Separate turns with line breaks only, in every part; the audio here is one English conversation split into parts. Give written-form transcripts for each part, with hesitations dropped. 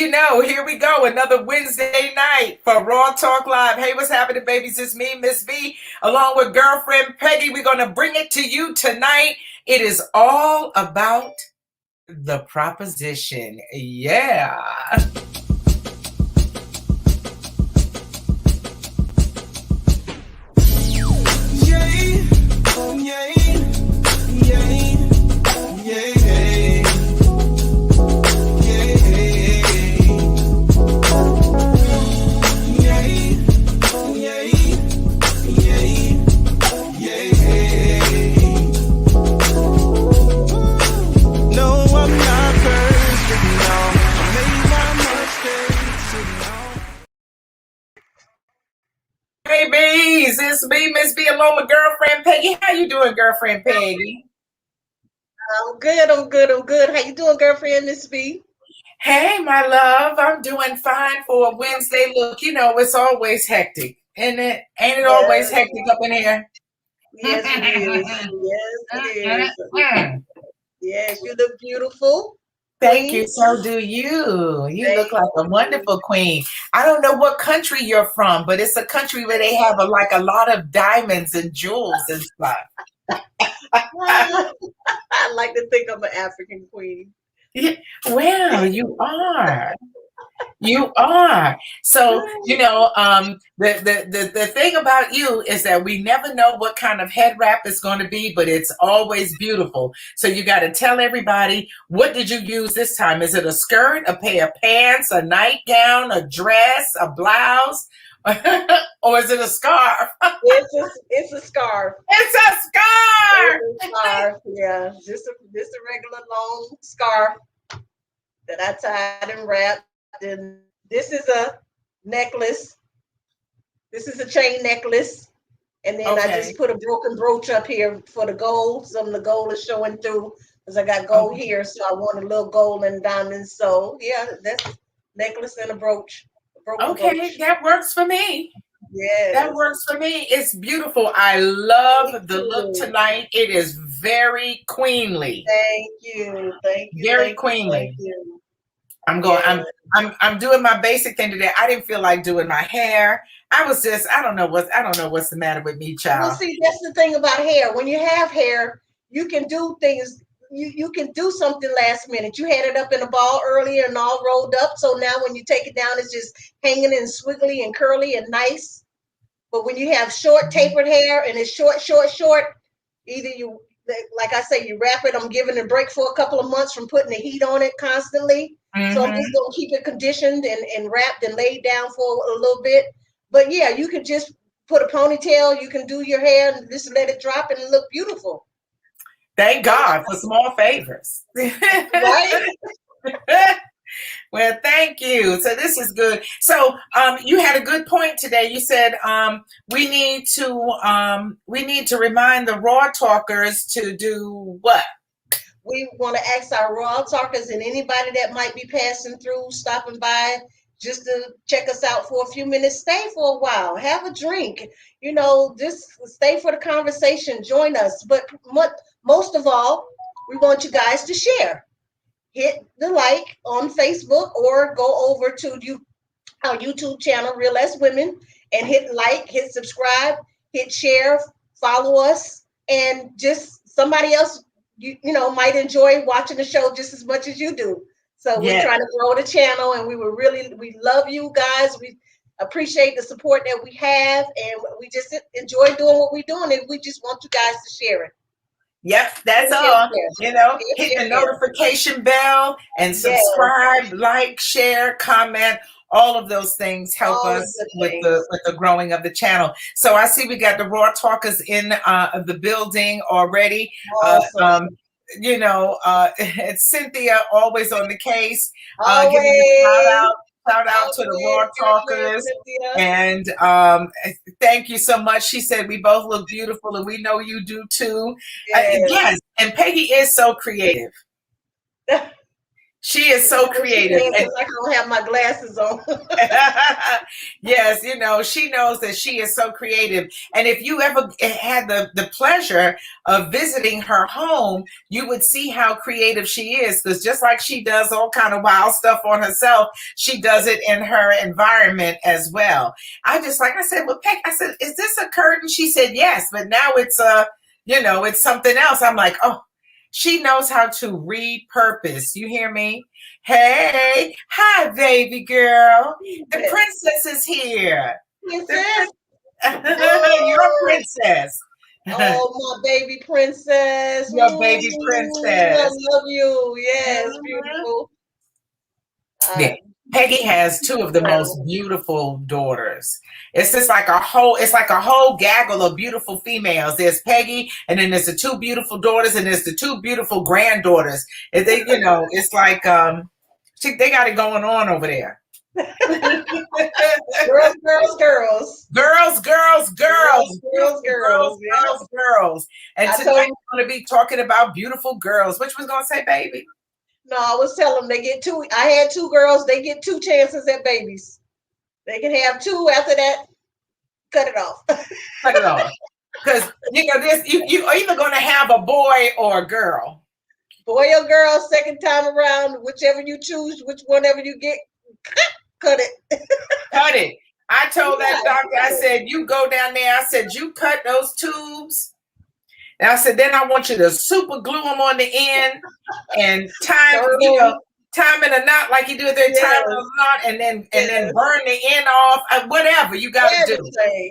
you know, here we go. Another Wednesday night for Raw Talk Live. Hey, what's happening, babies? It's me, Ms.B, along with girlfriend Peggy. We're going to bring it to you tonight. It is all about the proposition. Yeah. Babies, it's me, Ms.B, along with girlfriend Peggy. How you doing, girlfriend Peggy?
I'm good. How you doing, girlfriend Ms.B?
Hey, my love, I'm doing fine for a Wednesday. Look, you know, it's always hectic, isn't it? Ain't it always
Yes,
hectic up in here?
yes, it is. Yes, it is. Yes, you look beautiful,
Thank you.
queen.
So do you. You look
Thank
like a
you.
wonderful queen. I don't know what country you're from, but it's a country where they have like a lot of diamonds and jewels and stuff.
I like to think I'm an African queen.
Yeah, well, you are. You are. So, you know, the thing about you is that we never know what kind of head wrap is going to be, but it's always beautiful. So you got to tell everybody, what did you use this time? Is it a skirt, a pair of pants, a nightgown, a dress, a blouse, or is it a scarf?
It's a scarf.
It's a scarf.
It's a scarf. Yeah, just a regular long scarf that I tied and wrapped. And this is a necklace. This is a chain necklace. And then I
Okay.
just put a broken brooch up here for the gold. Some of the gold is showing through because I got gold
Okay.
here. So I want a little gold and diamonds. So yeah, that's a necklace and a brooch, a broken
Okay,
brooch.
that works for me. That
Yes.
works for me. It's beautiful. I
Thank
love the look
you.
tonight. It is very queenly.
Thank you. Thank you.
Very
Thank you. Thank
queenly.
you.
I'm going.
Yeah.
I'm doing my basic thing today. I didn't feel like doing my hair. I was just. I don't know what's the matter with me,
Well,
child.
see, that's the thing about hair. When you have hair, you can do things. You can do something last minute. You had it up in a ball earlier and all rolled up. So now when you take it down, it's just hanging and swiggly and curly and nice. But when you have short tapered hair and it's short, either you, like I say, you wrap it. I'm giving it a break for a couple of months from putting the heat on it constantly. So I'm just
Mm-hmm.
gonna keep it conditioned and wrapped and laid down for a little bit. But yeah, you could just put a ponytail. You can do your hair and just let it drop and look beautiful.
Thank
And
God for small favors.
right?
Well, thank you. So this is good. So you had a good point today. You said we need to remind the raw talkers to do what?
We want to ask our Royal Talkers and anybody that might be passing through, stopping by, just to check us out for a few minutes. Stay for a while, have a drink, just stay for the conversation, join us. But most of all, we want you guys to share. Hit the like on Facebook or go over to our YouTube channel, Real S Women, and hit like, hit subscribe, hit share, follow us, and just somebody else might enjoy watching the show just as much as you do. So we're
Yes.
trying to grow the channel, and we love you guys. We appreciate the support that we have, and we just enjoy doing what we're doing, and we just want you guys to share it.
Yep, that's
Share,
all.
share,
You know,
share,
hit
share,
the
share.
notification bell and
Yes,
subscribe, like, share, comment. All of those things help
all
us
the good
with
things.
the growing of the channel. So I see we got the Raw Talkers in the building already. Uh,
Awesome.
um, it's Cynthia always on the case, giving a
Always,
shout out to the
always,
Raw
girlfriend
Talkers.
Cynthia.
And thank you so much. She said we both look beautiful, and we know you do too.
Yes.
Yes, and Peggy is so creative. She is so creative.
Because I don't have my glasses on.
Yes, she knows that she is so creative. And if you ever had the pleasure of visiting her home, you would see how creative she is. Because just like she does all kind of wild stuff on herself, she does it in her environment as well. I said, well, Peck, I said, is this a curtain? She said, yes, but now it's something else. I'm like, oh, she knows how to repurpose. You hear me? Hey, hi, baby girl. The princess is here.
Princess.
Your princess.
Oh, my baby princess.
Your baby princess.
I love you. Yes, beautiful.
Yeah. Peggy has two of the most beautiful daughters. It's like a whole gaggle of beautiful females. There's Peggy, and then there's the two beautiful daughters, and there's the two beautiful granddaughters. And they, it's like they got it going on over there.
Girls, girls, girls.
Girls, girls, girls.
Girls, girls,
girls, girls. And tonight we're going to be talking about beautiful girls. Which was going to say, baby?
No, I was telling them they get two. I had two girls. They get two chances at babies. They can have two. After that, cut it off.
Cut it off. Because you're either going to have a boy or a girl.
Boy or girl, second time around, whichever you choose, whenever you get, cut it.
Cut it. I told that doctor, I said, you go down there. I said, you cut those tubes. And I said, then I want you to super glue them on the end and time in a knot like you do there, time in a knot, and then burn the end off. Whatever you got to do.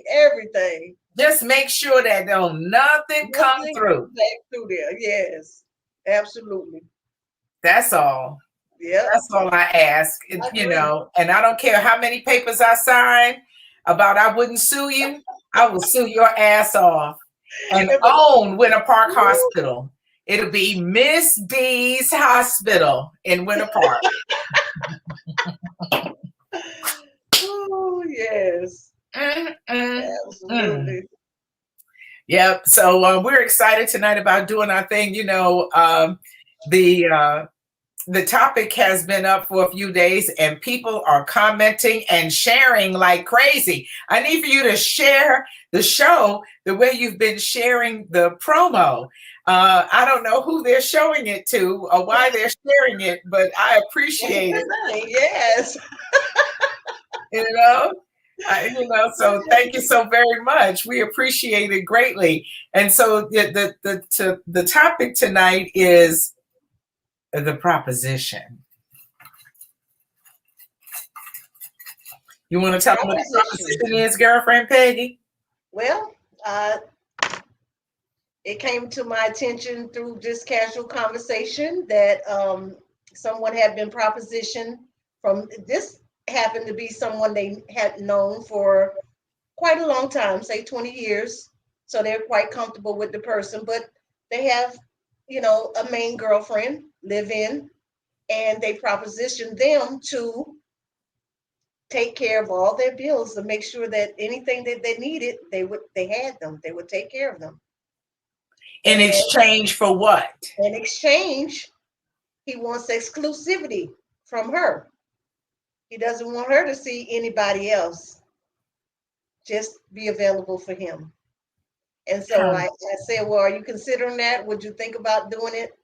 Everything.
Just make sure that nothing come through.
Back through there. Yes, absolutely.
That's all.
Yeah.
That's all I ask. And I don't care how many papers I sign about I wouldn't sue you. I will sue your ass off. And own Winter Park Hospital. It'll be Ms.B's hospital in Winter Park.
Oh, yes. Absolutely.
Yep. So we're excited tonight about doing our thing. The topic has been up for a few days and people are commenting and sharing like crazy. I need for you to share the show the way you've been sharing the promo. I don't know who they're showing it to or why they're sharing it, but I appreciate it.
Yes.
So thank you so very much. We appreciate it greatly. And so the topic tonight is the proposition. You want to tell them what the proposition is, girlfriend Peggy?
Well, it came to my attention through just casual conversation that someone had been propositioned from this. Happened to be someone they had known for quite a long time, say 20 years. So they're quite comfortable with the person, but they have, a main girlfriend, live in, and they propositioned them to take care of all their bills to make sure that anything that they needed, they had them. They would take care of them.
In exchange for what?
In exchange, he wants exclusivity from her. He doesn't want her to see anybody else. Just be available for him. And so I said, well, are you considering that? Would you think about doing it?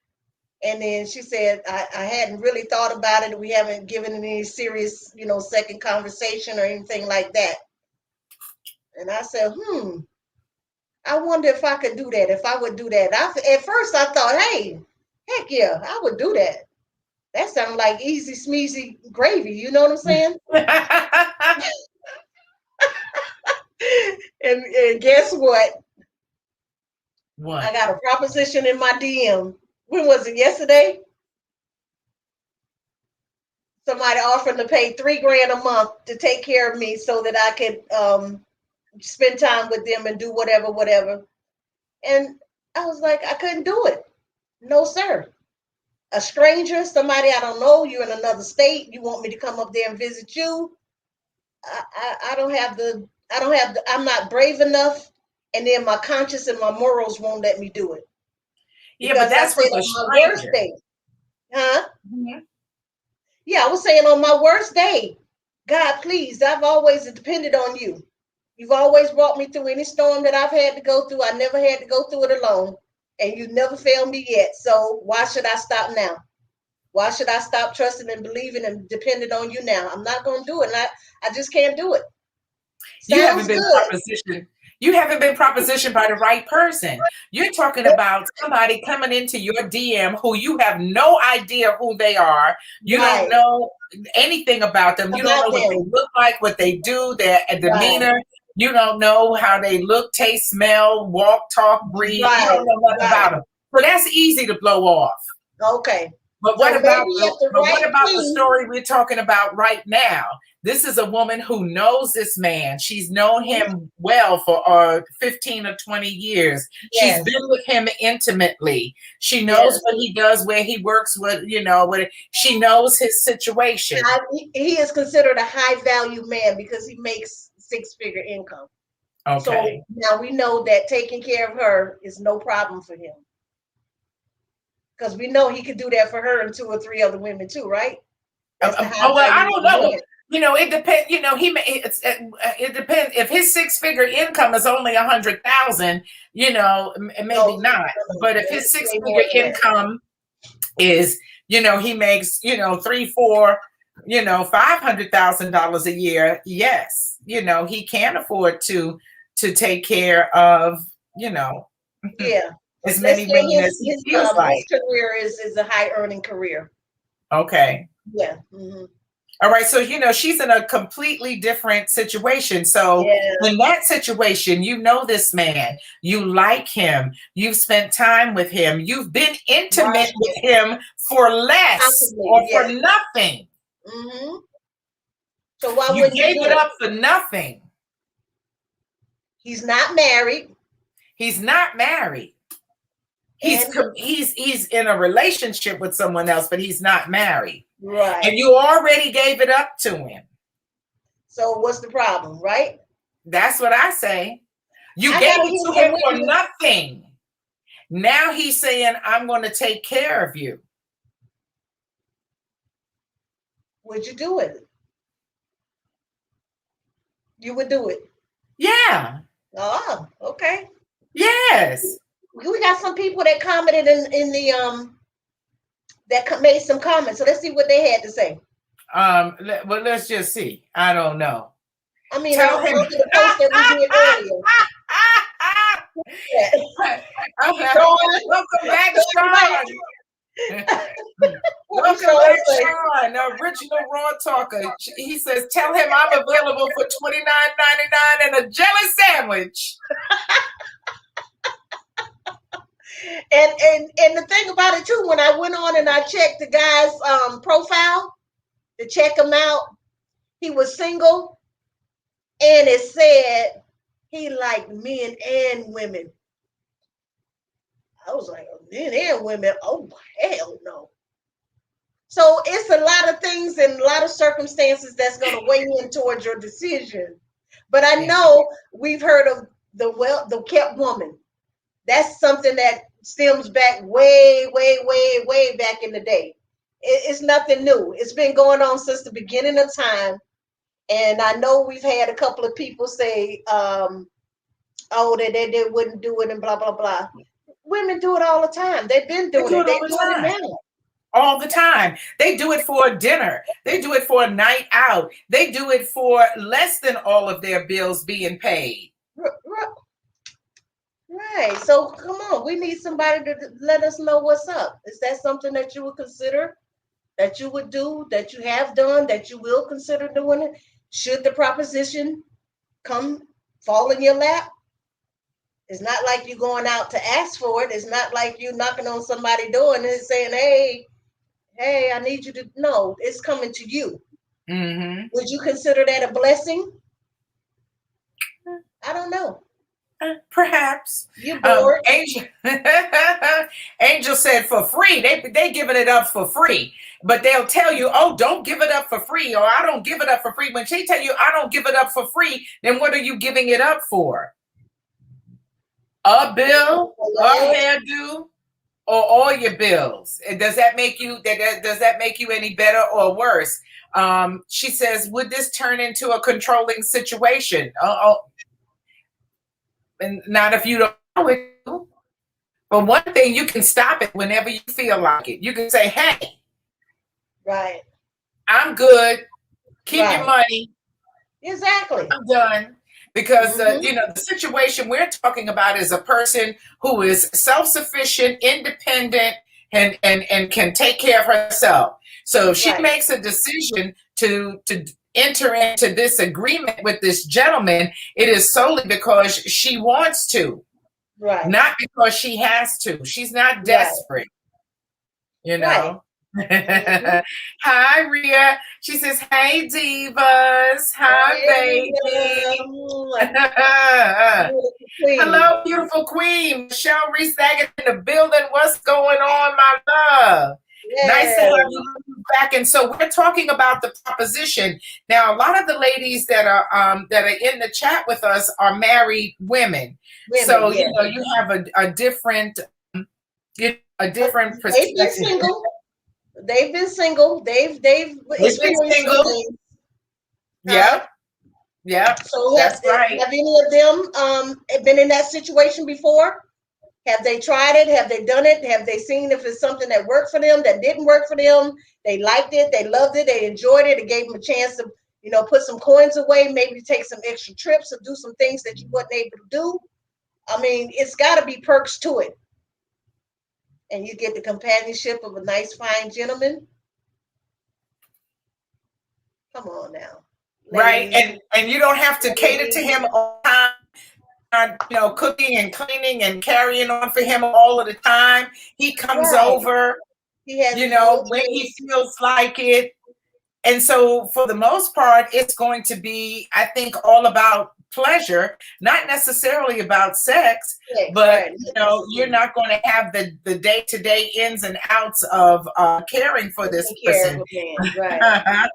And then she said, I hadn't really thought about it. We haven't given any serious, second conversation or anything like that. And I said, I wonder if I could do that, if I would do that. At first I thought, hey, heck yeah, I would do that. That sounds like easy smeezy gravy. You know what I'm saying? and guess what?
What?
I got a proposition in my DM. When was it? Yesterday? Somebody offering to pay $3,000 a month to take care of me so that I could spend time with them and do whatever. And I was like, I couldn't do it. No, sir. A stranger, somebody I don't know, you're in another state, you want me to come up there and visit you. I'm not brave enough. And then my conscience and my morals won't let me do it.
Yeah, but that's what the stranger.
Huh?
Mm-hmm.
Yeah, I was saying on my worst day, God, please, I've always depended on you. You've always brought me through any storm that I've had to go through. I never had to go through it alone. And you never failed me yet. So why should I stop now? Why should I stop trusting and believing and depending on you now? I'm not going to do it. And I just can't do it.
You haven't
Sounds
been
good.
propositioned. You haven't been propositioned by the right person. You're talking about somebody coming into your DM who you have no idea who they are. You don't
Right.
know anything about them. You don't know
About
what they
them.
look like, what they do, their
Right.
demeanor. You don't know how they look, taste, smell, walk, talk, breathe. You
Right.
don't know nothing
Right.
about them. So that's easy to blow off.
Okay.
But
So maybe if the
what
right
about the
team,
story we're talking about right now? This is a woman who knows this man. She's known him well for 15 or 20 years. She's
yes,
been with him intimately. She knows
yes.
what he does, where he works, she knows his situation.
He is considered a high value man because he makes six-figure income. So
Okay.
now we know that taking care of her is no problem for him because we know he could do that for her and two or three other women too, right? That's the high
Oh well, I
value
don't know.
man.
It depends. It depends. If his six-figure income is only 100,000,
No,
maybe not. But if his
it's way more
six-figure
than that.
income is, he makes, three, four, $500,000 a year. Yes, he can afford to take care of,
Yeah.
as
Let's
many
say
women as he feels
his
like.
career is a high earning career.
Okay.
Yeah. Mm-hmm.
All right. So, she's in a completely different situation. So,
Yeah.
in that situation, this man, you like him, you've spent time with him, you've been intimate
Watch
with
it.
him for less
Possibly.
or for
Yes.
nothing.
Mm-hmm. So why
You
wouldn't you
gave
do
it
it?
up for nothing.
He's not married,
He's not married.
and
He's in a relationship with someone else, but he's not married. And
right.
you already gave it up to him.
So what's the problem, right?
That's what I say. You
I
gave
gotta
it
hear
to
some
him for
women.
nothing. Now he's saying, I'm going to take care of you.
Would you do it? You would do it.
Yeah.
Oh, okay.
Yes.
We got some people that commented in the made some comments. So let's see what they had to say.
Well, let's just see. I don't know.
I mean,
Tell him.
under the post that we did earlier. Sean,
Welcome back, Sean.
what did
Welcome
Sean
back,
say?
Sean, the original Raw Talker. He says, tell him I'm available for $29.99 and a jelly sandwich.
And the thing about it too, when I went on and I checked the guy's profile to check him out, he was single, and it said he liked men and women. I was like, men and women? Oh hell no! So it's a lot of things and a lot of circumstances that's going to weigh in towards your decision. But I
Yeah.
know we've heard of the kept woman. That's something that stems back way, way, way, way back in the day. It's nothing new. It's been going on since the beginning of time. And I know we've had a couple of people say, oh, they wouldn't do it and blah, blah, blah. Women do it all the time. They've been
They
doing
do
it.
it all
They're
the
doing it
time.
now.
All the time. They do it for a dinner. They do it for a night out. They do it for less than all of their bills being paid.
Right. So come on. We need somebody to let us know what's up. Is that something that you would consider, that you would do, that you have done, that you will consider doing it? Should the proposition come fall in your lap? It's not like you're going out to ask for it. It's not like you knocking on somebody's door and saying, hey, I need you to. No, it's coming to you.
Mm-hmm.
Would you consider that a blessing? I don't know.
Perhaps.
You're bored.
Angel, Angel said for free. They giving it up for free, but they'll tell you, "Oh, don't give it up for free," or "I don't give it up for free." When they tell you, "I don't give it up for free," then what are you giving it up for? A bill, a hairdo, or all your bills. And does that make you does that make you any better or worse? She says, would this turn into a controlling situation? And not if you don't know it. But one thing, you can stop it whenever you feel like it. You can say, hey,
Right.
I'm good. Keep your
Right.
money.
Exactly.
I'm done. Because,
Mm-hmm.
the situation we're talking about is a person who is self-sufficient, independent, and can take care of herself. So if she
Right.
makes a decision to enter into this agreement with this gentleman, it is solely because she wants to,
Right.
not because she has to. She's not
Right.
desperate, you
Right.
know.
Mm-hmm.
Hi, Ria. She says, hey, divas. Hi,
Hey,
baby.
beautiful queen.
Hello, beautiful queen. Michelle Reese Daggett in the building. What's going on, my love? Nice to have
Yes.
you back. And so we're talking about the proposition. Now, a lot of the ladies that are in the chat with us are married women.
Women,
So,
yes.
you have a different a
But
different
they've been
perspective.
single. They've been single. They've
We've been
experienced some
single.
things. Huh?
Yep. Yep.
So
That's right.
have any of them been in that situation before? Have they tried it? Have they done it? Have they seen if it's something that worked for them, that didn't work for them? They liked it, they loved it, they enjoyed it. It gave them a chance to, put some coins away, maybe take some extra trips or do some things that you wasn't able to do. I mean, it's got to be perks to it. And you get the companionship of a nice, fine gentleman. Come on now,
Right.
ladies,
And you don't have to cater to
ladies.
him all the time, cooking and cleaning and carrying on for him all of the time. He comes
Right.
over,
He has his little
when he
place.
feels like it. And so for the most part, it's going to be, I think, all about pleasure, not necessarily about sex,
Sex,
but
right?
you're not going to have the day-to-day ins and outs of caring for this
Taking care of
person.
a man,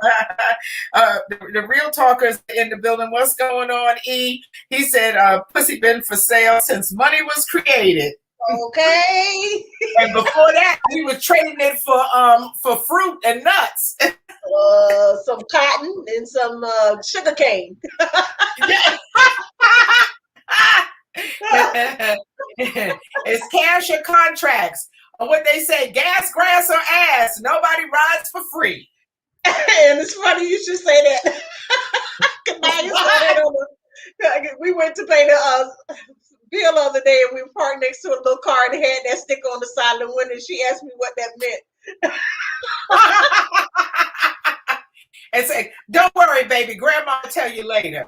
right?
The real talkers in the building. What's going on, E? He said, pussy been for sale since money was created.
Okay.
And before that, we was trading it for fruit and nuts.
Some cotton and some sugar cane.
Yeah. It's cash or contracts. Or what they say, gas, grass, or ass. Nobody rides for free.
And it's funny you should say that. I saw that on we went to pay the bill the other day and we parked next to a little car and had that sticker on the side of the window. And she asked me what that meant.
And say, don't worry, baby. Grandma will tell you later.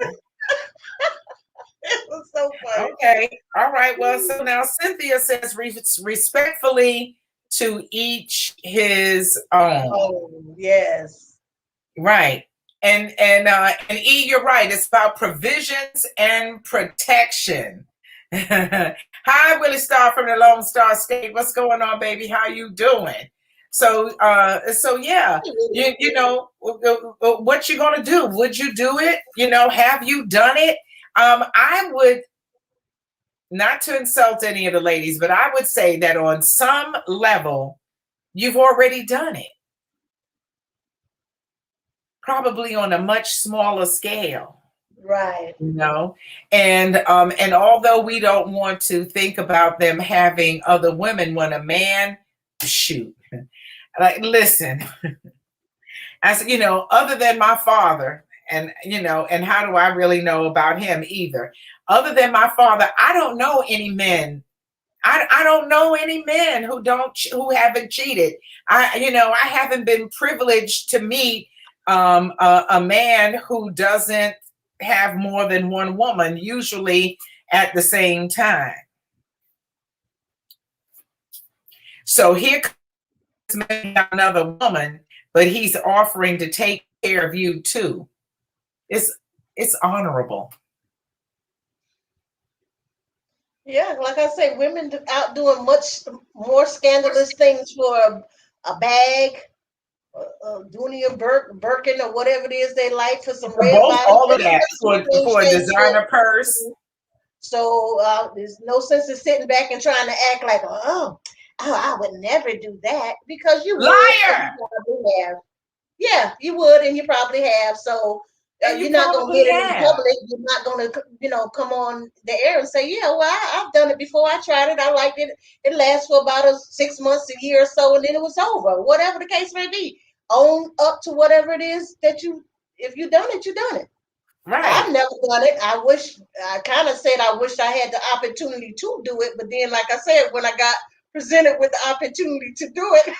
It was so funny.
Okay. All right. Well, so now Cynthia says respectfully, to each his own.
Oh, yes.
Right. And E, you're right. It's about provisions and protection. Hi, Willie Star from the Lone Star State. What's going on, baby? How you doing? So yeah, what you gonna do? Would you do it? Have you done it? I would, not to insult any of the ladies, but I would say that on some level, you've already done it. Probably on a much smaller scale.
Right.
And although we don't want to think about them having other women, when a man, shoot, like, listen, I said, other than my father, and how do I really know about him either? Other than my father, I don't know any men. I don't know any men who haven't cheated. I haven't been privileged to meet a man who doesn't have more than one woman, usually at the same time. So here comes another woman, but he's offering to take care of you too. It's honorable.
Yeah, like I say, women out doing much more scandalous things for a bag, Dooney and Birkin, or whatever it is they like, for some red
Both,
bottoms.
all of that for a designer purse.
So there's no sense in sitting back and trying to act like, oh, oh, I would never do that, because you would, and
Liar.
you probably have. Yeah, you would, and you probably have. So
And you
you're not going to get
probably
it in
have.
public. You're not going to, come on the air and say, yeah, well, I've done it before. I tried it. I liked it. It lasts for about 6 months, a year or so, and then it was over. Whatever the case may be, own up to whatever it is that you. If you done it, you done it.
Right.
I've never done it. I kind of said I wish I had the opportunity to do it, but then, like I said, when I got presented with the opportunity to do it,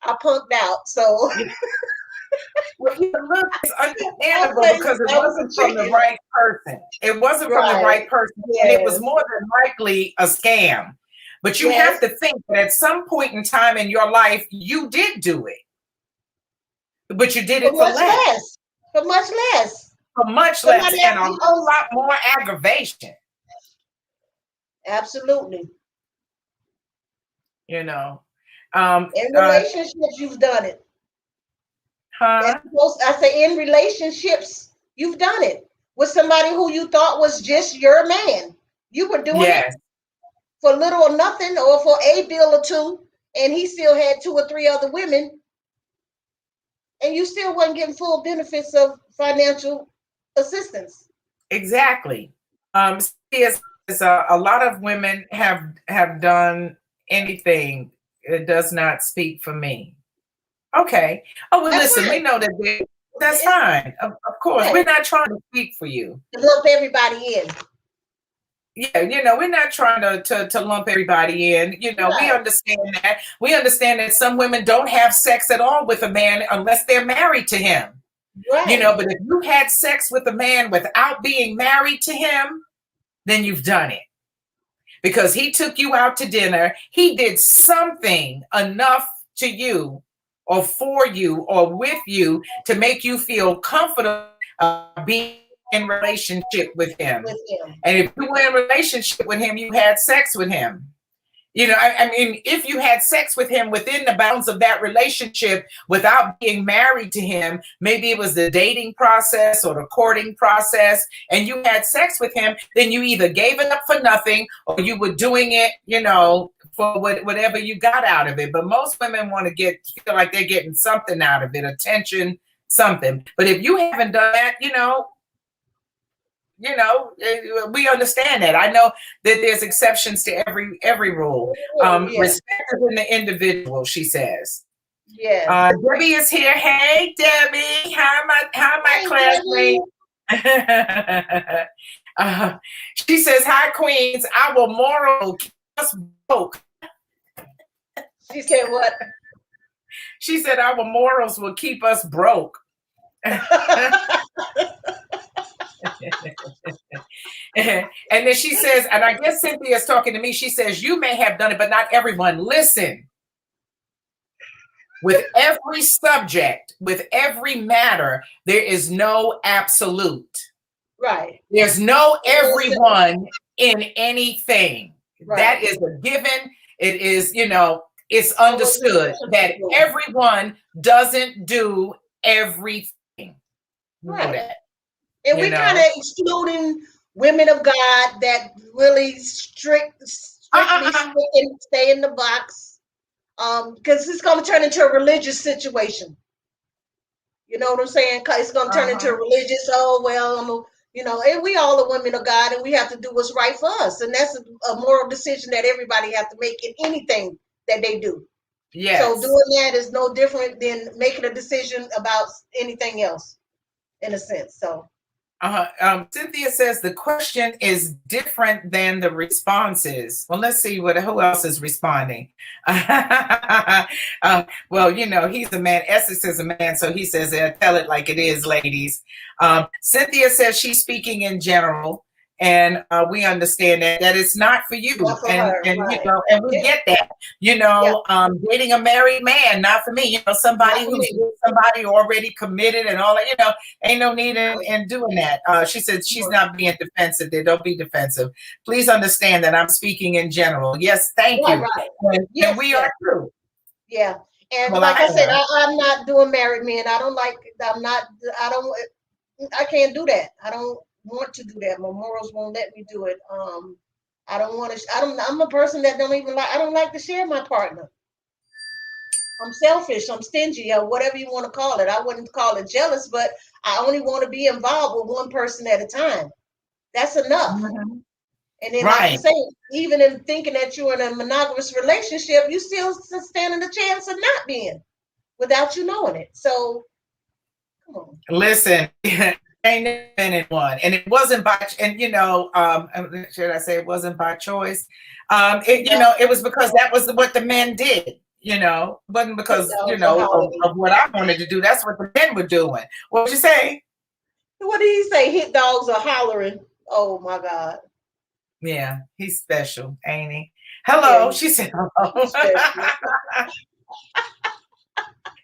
I punked out. So
Well, look, it's
I
understandable
say
because it
I was
wasn't
a
from the
chicken.
right person. It wasn't from the
Right.
right person, and it was
Yes.
more than likely a scam. But you have
Yes.
to think that at some point in time in your life, you did do it, but you did
For
it for
much
less,
less. For much less.
for much less,
Somebody
and
else,
a whole lot more aggravation.
absolutely.
You know, um,
In
uh,
relationships, you've done it.
huh?
I say in relationships, you've done it with somebody who you thought was just your man. You were doing it
Yes,
for little or nothing, or for a bill or two, and he still had two or three other women, and you still wasn't getting full benefits of financial assistance.
exactly. See, a lot of women have done anything. It does not speak for me. Okay. Oh well,
That's
listen. We
fine.
know that that's
It's
fine. Of course, we're
right
not trying to speak for you.
to lump everybody in.
Yeah, we're not trying to lump everybody in. We
Right,
understand that. We understand that some women don't have sex at all with a man unless they're married to him.
right.
But if you had sex with a man without being married to him, then you've done it. Because he took you out to dinner, he did something enough to you or for you or with you to make you feel comfortable being in relationship with him.
With him.
And if you were in relationship with him, you had sex with him. I mean, if you had sex with him within the bounds of that relationship without being married to him, maybe it was the dating process or the courting process, and you had sex with him, then you either gave it up for nothing or you were doing it, for whatever you got out of it. But most women want to feel like they're getting something out of it, attention, something. But if you haven't done that, we understand that. I know that there's exceptions to every rule.
Yeah.
Respect is in the individual, she says.
Yes.
Debbie is here. Hey, Debbie. Hi,
Hey,
my
Debbie.
classmate. She says, "Hi, Queens. Our moral keep us broke."
She said what?
She said, "Our morals will keep us broke." And then she says, and I guess Cynthia is talking to me. She says, "You may have done it, but not everyone. Listen, with every subject, with every matter, there is no absolute.
Right.
There's no everyone in anything. That
Right.
is a given. It is, it's
That was the
understood
exception to
that
the rule.
everyone doesn't do everything. You know
Right.
that,
And
you
we kind
know.
of excluding women of God that really strictly
Uh-uh.
stay in the box. Because it's going to turn into a religious situation. You know what I'm saying? 'Cause it's going to turn into a
Uh-huh.
religious. Oh well, and we all are women of God, and we have to do what's right for us, and that's a moral decision that everybody have to make in anything that they do. So
Yes.
doing that is no different than making a decision about anything else, in a sense. So
Cynthia says the question is different than the responses. Well, let's see who else is responding. Well, he's a man. Essex is a man, so he says, "Tell it like it is, ladies." Cynthia says she's speaking in general, and we understand that it's not for you,
not for
and
her, right?
and we
Yeah,
get that.
yeah,
Dating a married man, not for me.
not
Somebody
for
who's
me.
with somebody already committed and all that. Ain't no need in doing that. She said she's not being defensive there. Don't be defensive. Please understand that I'm speaking in general. Yes, thank
Right,
you.
right.
And
Yes,
we
yeah,
are too.
yeah. And
Well,
like
I
I said,
am.
I'm not doing married men. I don't like. I'm not. I don't. I can't do that. I don't want to do that. My morals won't let me do it. I don't want to. I'm a person that don't even like. I don't like to share my partner. I'm selfish. I'm stingy, or whatever you want to call it. I wouldn't call it jealous, but I only want to be involved with one person at a time. That's enough.
Mhm.
And then, like you
Right.
say, even in thinking that you're in a monogamous relationship, you still standing a chance of not being without you knowing it. So, come on.
Listen, ain't never been in one, and it wasn't by, and should I say it wasn't by choice?
No,
It was because that was what the men did. It wasn't
hit
because
dogs are hollering.
of what I wanted to do. That's what the men were doing. What would you say?
What did he say? Hit dogs are hollering. Oh my God.
Yeah, he's special, ain't he?
Yeah,
Hello, she said hello.
he's special.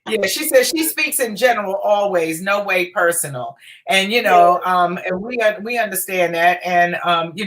Yeah, she says she speaks in general always, no way personal. And
Yeah,
and we understand that, and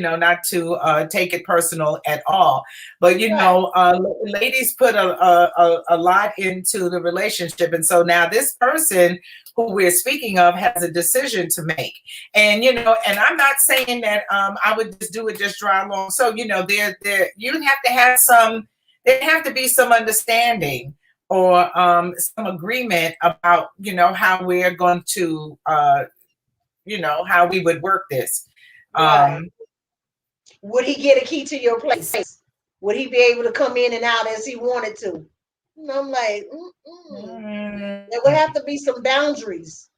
not to take it personal at all. But
right,
ladies put a lot into the relationship, and so now this person who we're speaking of has a decision to make. And and I'm not saying that I would just do it just dry along. So there you have to have some. There have to be some understanding or some agreement about how we're going to how we would work this.
right.
um
Would he get a key to your place? Would he be able to come in and out as he wanted to? And I'm like, mm-mm. There would
mm,
have to be some boundaries.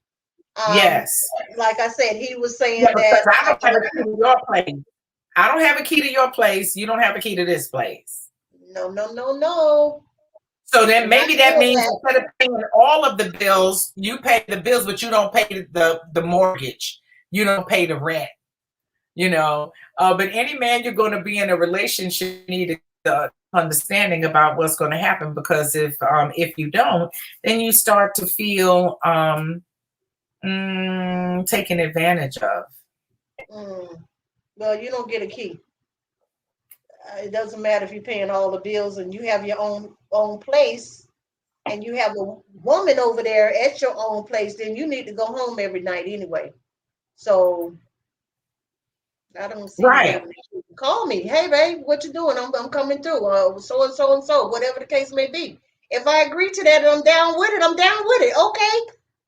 Um,
yes.
like I said, he was
Yeah,
saying
because
that
I don't have a key to your place. I don't have a key to your place. You don't have a key to this place.
no, no, no, no,
So then
we're not
maybe that
doing
means
that.
instead of paying all of the bills, you pay the bills, but you don't pay the mortgage. You don't pay the rent. But any man you're going to be in a relationship, you need understanding about what's going to happen, because if you don't, then you start to feel taken advantage of.
Mm. Well, you don't get a key. It doesn't matter if you're paying all the bills and you have your own place, and you have a woman over there at your own place. Then you need to go home every night anyway. So I don't see the
Right.
way. Call me, hey babe, what you doing? I'm coming through. So and so and so, whatever the case may be. If I agree to that and I'm down with it, I'm down with it. Okay,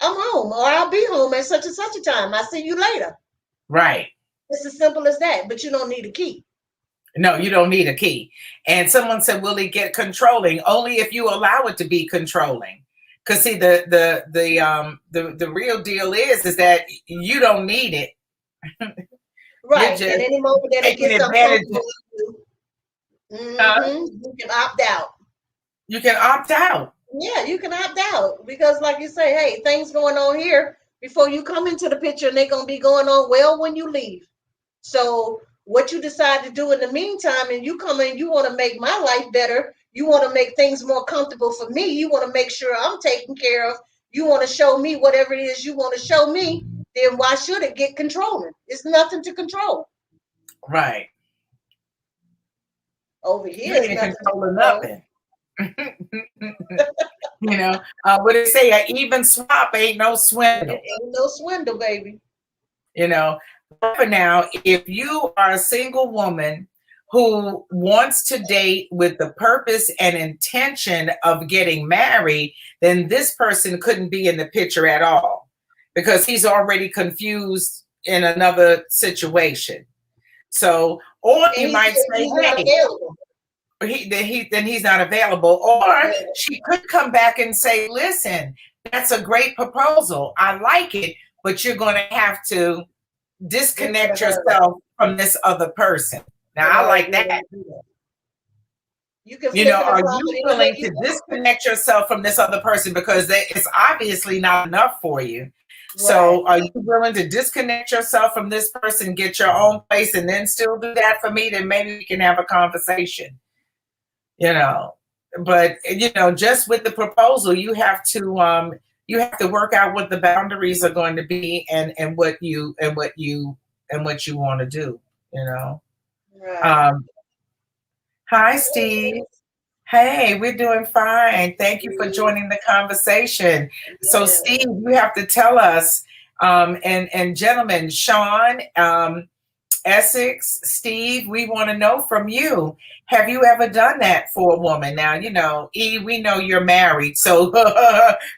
I'm home, or I'll be home at such and such a time. I'll see you later.
Right.
It's as simple as that. But you don't need a key.
No, you don't need a key. And someone said, will it get controlling? Only if you allow it to be controlling. Because see, the real deal is that you don't need it. You're
Right. And
just
any moment that it
taking
gets
advantage.
uncomfortable,
uh,
you can opt out.
you can opt out.
Yeah, you can opt out because, like you say, hey, things going on here before you come into the picture, and they're gonna be going on well when you leave. So, what you decide to do in the meantime, and you come in, you want to make my life better. You want to make things more comfortable for me. You want to make sure I'm taken care of. You want to show me whatever it is you want to show me. Then why should it get controlling? It's nothing to control.
Right.
Over
You
here, it's
ain't
nothing to
controlling
control.
nothing. What they say, an even swap ain't no
It
swindle.
ain't no swindle, baby.
You know, for now, if you are a single woman who wants to date with the purpose and intention of getting married, then this person couldn't be in the picture at all, because he's already confused in another situation. So, or
And
you might say,
he's not
hey,
available.
then he's not available. Or
Yeah,
she could come back and say, listen, that's a great proposal. I like it, but you're going to have to
get rid
disconnect
of her.
yourself from this other person. Now,
And
I
I
like
agree
that.
with you. You can flip it and
Are
flop
you
it any way
willing
you
to
want.
disconnect yourself from this other person, because it's obviously not enough for you?
Right.
So, are you willing to disconnect yourself from this person, get your own place, and then still do that for me? Then maybe we can have a conversation. You know, but just with the proposal, you have to work out what the boundaries are going to be, and what you want to do. You know.
Right.
Um, Hi, Steve. Hey, we're doing fine. Thank you for joining the conversation. So,
Yeah.
Steve, you have to tell us, and gentlemen, Sean, Essex, Steve, we want to know from you. Have you ever done that for a woman? Now, E, we know you're married, so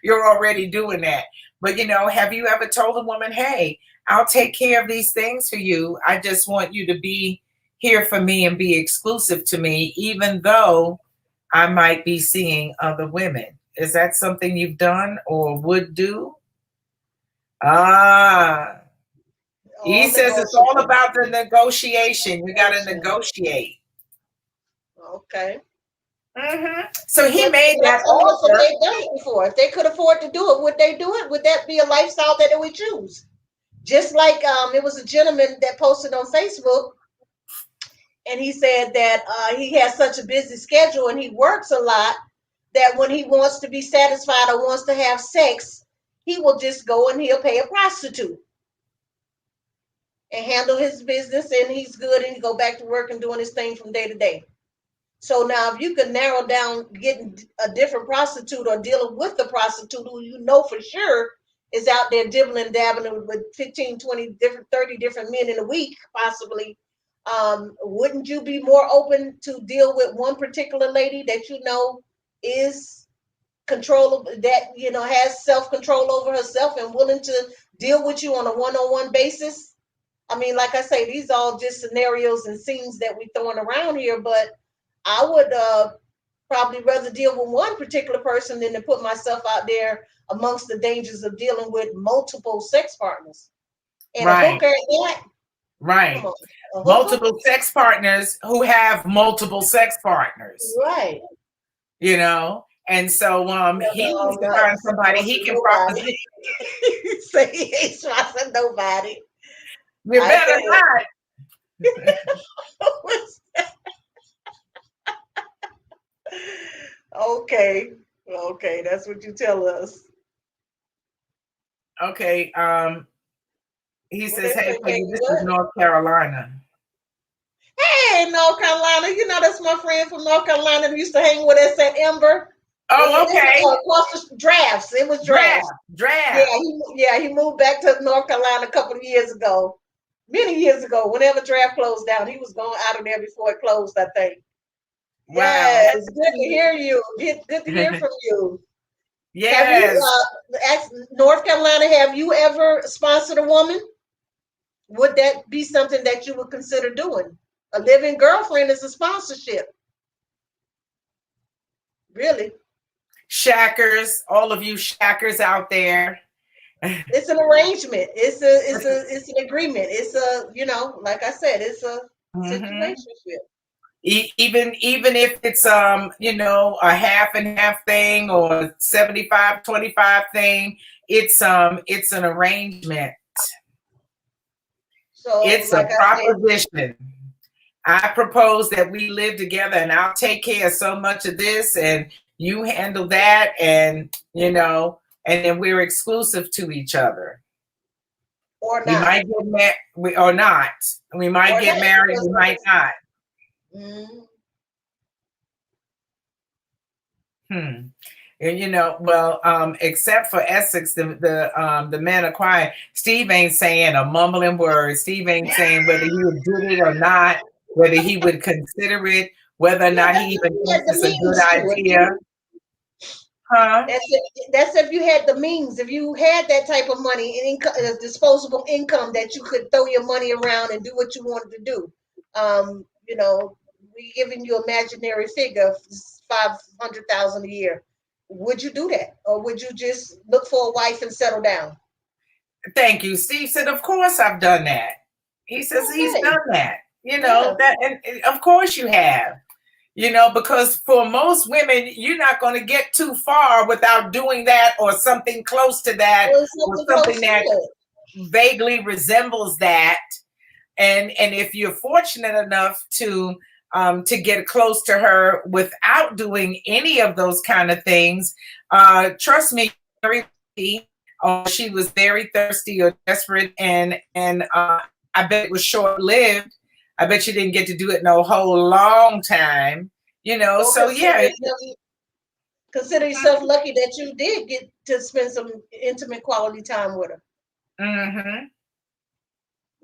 you're already doing that. But, have you ever told a woman, hey, I'll take care of these things for you. I just want you to be here for me and be exclusive to me, even though I might be seeing other women. Is that something you've done or would do? Ah, he
All
says it's all
negotiable.
about the negotiation. You got to
Negotiation.
negotiate.
Okay.
So he
But
made that
that's enough if
offer.
they've done it before. If they could afford to do it, would they do it? Would that be a lifestyle that they would choose? Just like it was a gentleman that posted on Facebook, and he said that he has such a busy schedule and he works a lot that when he wants to be satisfied or wants to have sex, he will just go and he'll pay a prostitute and handle his business, and he's good, and he go back to work and doing his thing from day to day. So now, if you could narrow down getting a different prostitute or dealing with the prostitute who you know for sure is out there dibbling, dabbling with 15, 20 different, 30 different men in a week, possibly, wouldn't you be more open to deal with one particular lady that you know is controllable, that, has self-control over herself and willing to deal with you on a one-on-one basis? I mean, like I say, these are all just scenarios and scenes that we throwing around here, but I would probably rather deal with one particular person than to put myself out there amongst the dangers of dealing with multiple sex partners. And a
Right,
hooker at that, come
right.
on, a hooker?
Multiple sex partners who have multiple sex partners,
Right.
And so he
No,
needs
I'm
to
not
find somebody he can
nobody.
proposition.
Say he ain't trusting nobody.
You
I
better
said,
not.
okay, okay, that's what you tell us.
Okay. He
What
says,
they
hey,
say,
Peggy,
Peggy?
this is
What?
North Carolina.
Hey, North Carolina, that's my friend from North Carolina who used to hang with us at Ember.
Oh,
It
okay.
was across the drafts. It was
Draft,
drafts. Yeah,
draft.
he moved back to North Carolina a couple of years ago, many years ago. Whenever draft closed down, he was going out of there before it closed, I think.
Wow.
Yes, good to hear you. Good to hear from you. Have you,
Yes.
North Carolina? Have you ever sponsored a woman? Would that be something that you would consider doing? A living girlfriend is a sponsorship, really.
Shackers, all of you shackers out there.
It's an arrangement. It's an agreement. It's a, like I said, it's a
Mhm.
situationship.
Even if it's a half and half thing or 75-25 thing, it's an arrangement.
So,
It's a
like I said,
proposition. I propose that we live together and I'll take care of so much of this and you handle that, and then we're exclusive to each other.
or
We
not,
might get married or not. We might
or
get
not,
married,
because
we
like I
might
said,
not.
mm,
Hmm. And well, except for Essex, the men are quiet. Steve ain't saying a mumbling word. Steve ain't saying whether he would do it or not, whether he would consider it, whether or
yeah,
not he
that's if
even
you had
thinks
the
it's a good
means to it.
idea. Huh?
That's if you had the means. If you had that type of money and income, disposable income that you could throw your money around and do what you wanted to do. We giving you imaginary figure of 500,000 a year. Would you do that, or would you just look for a wife and settle down?
Thank you. Steve said, "Of course I've done that." He says he's
Okay,
done that.
yeah.
That, and of course you have. Because for most women, you're not going to get too far without doing that or something close to that
Or
or
something
something
close to
that
it.
vaguely resembles that. And if you're fortunate enough to get close to her without doing any of those kind of things, trust me, very lucky, she was very thirsty or desperate, and I bet it was short lived. I bet you didn't get to do it no whole long time.
Or
So yeah.
consider yourself lucky that you did get to spend some intimate quality time with her.
Mm-hmm.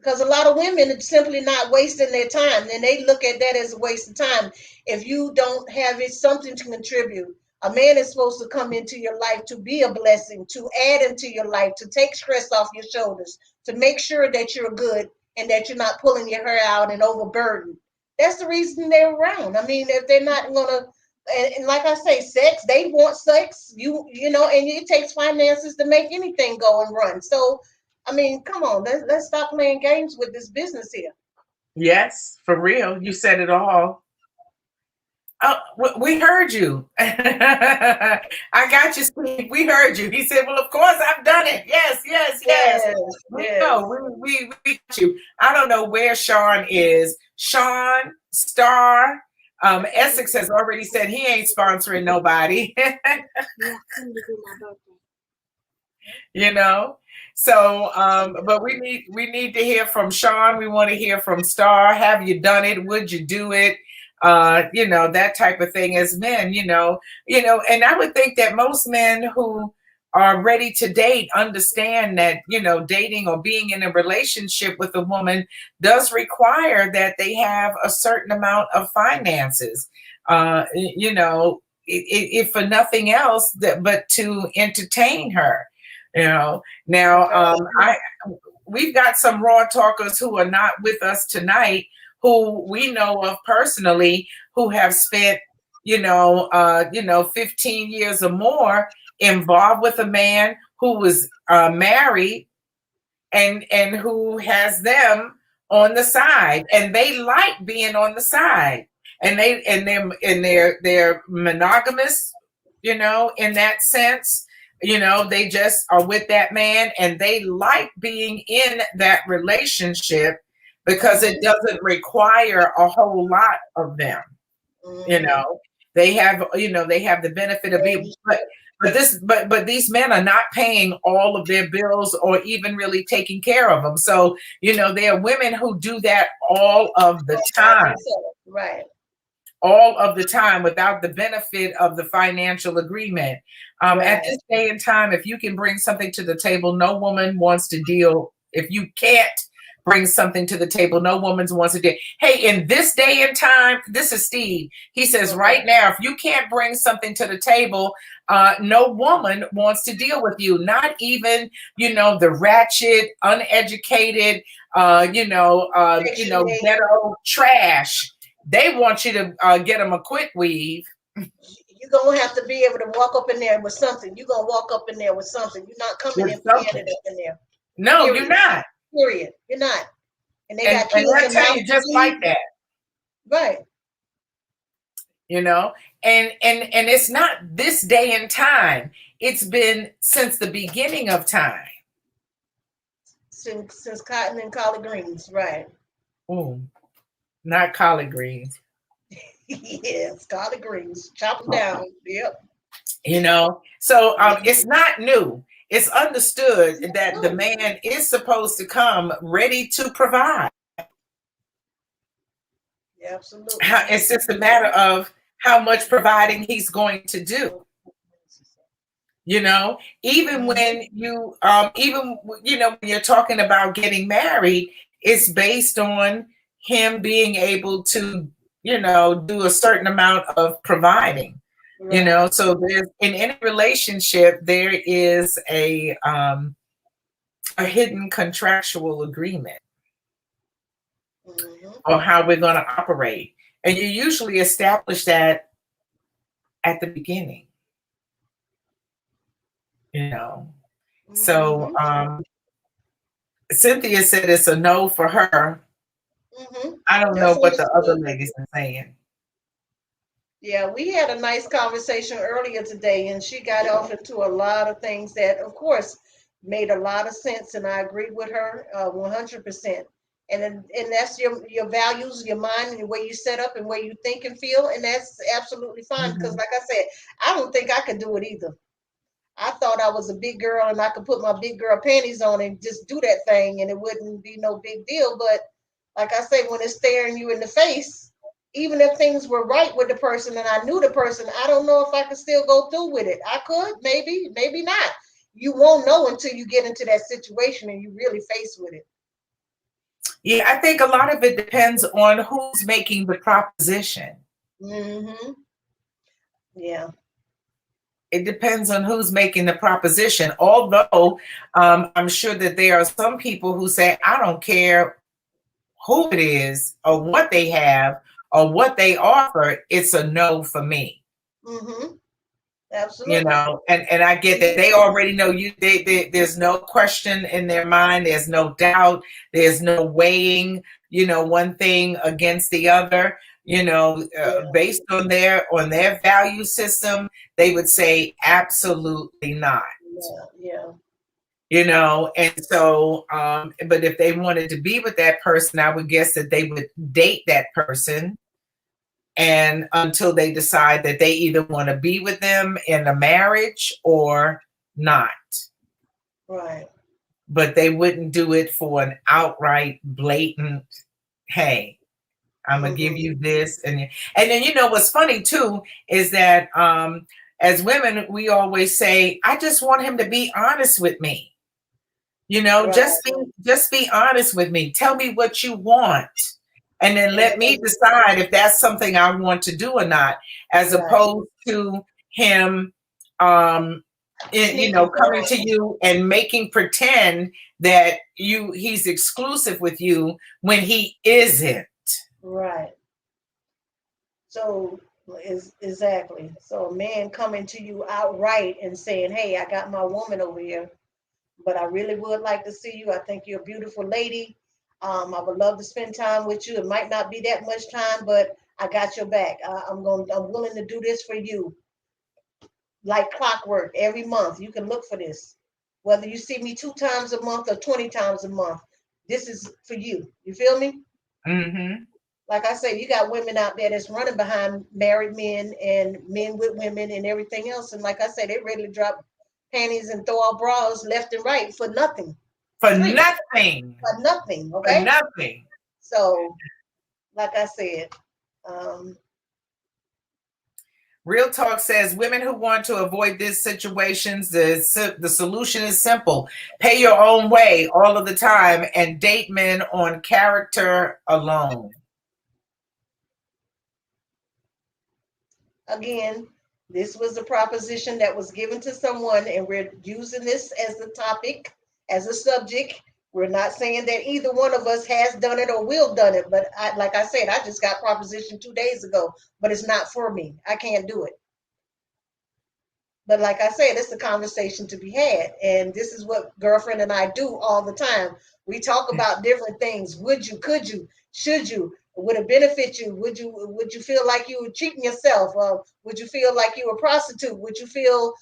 because a lot of women are simply not wasting their time, and they look at that as a waste of time. If you don't have it something to contribute, a man is supposed to come into your life to be a blessing, to add into your life, to take stress off your shoulders, to make sure that you're good and that you're not pulling your hair out and overburdened. That's the reason they're around. I mean, if they're not gonna, and like I say, sex, they want sex, you know, and it takes finances to make anything go and run. So I mean, come on, let's stop playing games with this business here.
Yes, for real. You said it all. Oh, we heard you. I got you, Steve. We heard you. He said, "Well, of course I've done it. Yes, yes, yes.
Yes,
We know.
yes,
We got you." I don't know where Sean is. Sean Star. Essex has already said he ain't sponsoring nobody. you know. So, but we need to hear from Sean. We want to hear from Star. Have you done it? Would you do it? That type of thing as men, and I would think that most men who are ready to date understand that, dating or being in a relationship with a woman does require that they have a certain amount of finances. If for nothing else, but to entertain her. Now, I we've got some raw talkers who are not with us tonight, who we know of personally, who have spent 15 years or more involved with a man who was married, and who has them on the side, and they like being on the side, and they're monogamous, in that sense. They just are with that man, and they like being in that relationship because it
mm-hmm,
doesn't require a whole lot of them. you
mm-hmm.
know they have the benefit of being, but these men are not paying all of their bills or even really taking care of them. So there are women who do that
All by themselves, right,
all of the time without the benefit of the financial agreement. At
right.
this day and time, if you can bring something to the table, no woman wants to deal. If you can't bring something to the table, no woman wants to deal. Hey, in this day and time, this is Steve. He says
Okay.
right now, if you can't bring something to the table, no woman wants to deal with you. Not even, the ratchet, uneducated,
Section 8,
ghetto trash. They want you to get them a quick weave.
you're gonna have to be able to walk up in there with something. You're gonna walk up in there with something. You're not coming
With
in
something.
empty-handed up in there.
No, you're
Period.
not.
Period. You're not. And they
And
got
and
kids
I
and
tell
mouths
you,
to
just like
feed.
that,
Right.
you know. And it's not this day and time. It's been since the beginning of time.
Since cotton and collard greens. Right.
Ooh, not collard greens.
Yes, collard greens. Chop them down. Yep.
So it's
Mhm.
not new. It's understood that the
No.
man is supposed to come ready to provide.
Yeah, absolutely.
It's just a matter of how much providing he's going to do. Even
Hmm.
when when you're talking about getting married, it's based on him being able to do a certain amount of providing.
Right.
So there's, in any relationship, there is a hidden contractual agreement
Hmm.
on how we're going to operate, and you usually establish that at the beginning. you know so
Hmm.
Cynthia said it's a no for her.
Hmm.
I don't know
That's
what the other
understood.
ladies are saying.
Yeah, we had a nice conversation earlier today, and she got off into a lot of things that, of course, made a lot of sense, and I agree with her 100%. And that's your values, your mind, and the way you set up and way you think and feel, and that's absolutely fine. Because,
Mhm.
like I said, I don't think I could do it either. I thought I was a big girl and I could put my big girl panties on and just do that thing and it wouldn't be no big deal. But like I say, when it's staring you in the face, even if things were right with the person and I knew the person, I don't know if I could still go through with it. I could, maybe, maybe not. You won't know until you get into that situation and you really face with it.
Yeah, I think a lot of it depends on who's making the proposition.
Mm-hmm. Yeah.
It depends on who's making the proposition. Although I'm sure that there are some people who say, I don't care who it is or what they have or what they offer, it's a no for me.
Mm-hmm.
You
Absolutely.
know, and I get that they already know you. There's no question in their mind. There's no doubt. There's no weighing. You know, one thing against the other. You know,
Yeah.
based on their value system, they would say absolutely not.
Yeah. Yeah.
You know, and so, but if they wanted to be with that person, I would guess that they would date that person and until they decide that they either want to be with them in a marriage or not.
Right.
But they wouldn't do it for an outright blatant, hey, I'm gonna give
Mm-hmm.
you this. And then, you know, what's funny too is that as women we always say, I just want him to be honest with me. You know,
Right.
just be honest with me. Tell me what you want. And then
And
let me decide if that's something I want to do or not, as
right.
opposed to him um you
Sneaking
know, coming
around.
to you and making pretend that he's exclusive with you when he isn't.
Right. So is exactly. So a man coming to you outright and saying, "Hey, I got my woman over here, but I really would like to see you. I think you're a beautiful lady. I would love to spend time with you. It might not be that much time, but I got your back. I'm willing to do this for you, like clockwork, every month. You can look for this. Whether you see me 2 times a month or 20 times a month, this is for you. You feel me?
Mm-hmm.
Like I say, you got women out there that's running behind married men and men with women and everything else. And like I say, they ready to drop panties and throw out bras left and right for nothing,
For
free,
nothing.
for nothing.
For
Okay.
nothing.
So, like I said, um,
Real Talk says women who want to avoid these situations, the solution is simple. Pay your own way all of the time and date men on character alone.
again, this was a proposition that was given to someone, and we're using this as a topic, as a subject. We're not saying that either one of us has done it or will done it, but like I said, I just got proposition 2 days ago, but it's not for me. I can't do it. But like I said, it's a conversation to be had. And this is what girlfriend and I do all the time. We talk about different things. Would you, could you, should you? Would it benefit you? Would you feel like you were cheating yourself? Would you feel like you were a prostitute? Would you feel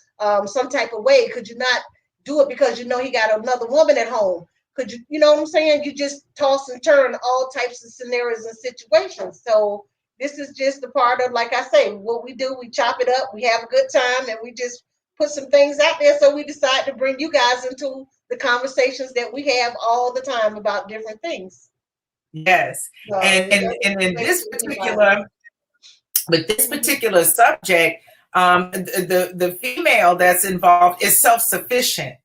some type of way? Could you not do it because you know he got another woman at home? Could you, you know what I'm saying? You just toss and turn all types of scenarios and situations. So this is just a part of, like I say, what we do. We chop it up, we have a good time, and we just put some things out there. So we decide to bring you guys into the conversations that we have all the time about different things.
Yes.
So
And
it
and
doesn't
in
relate
this
to anybody.
particular with this
Mhm.
particular subject, the female that's involved is self-sufficient.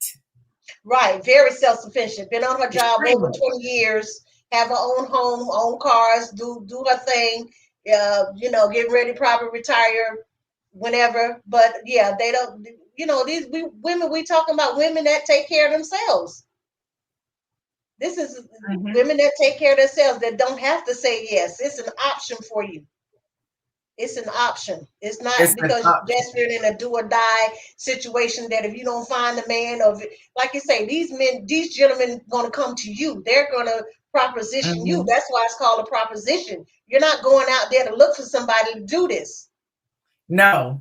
Right, very self-sufficient. Been on her job over
Extremely.
20 years. Have her own home, own cars. Do her thing. Getting ready to probably retire whenever. But yeah, they don't. These women, we talking about women that take care of themselves. This is
Mhm.
women that take care of themselves that don't have to say yes. It's an option for you. It's an option. It's
It's
not
an
because you're
option.
desperate in a do or die situation that if you don't find a man, or like you say, these men, these gentlemen gonna come to you. They're gonna proposition you.
Mhm.
That's why it's called a proposition. You're not going out there to look for somebody to do this.
No,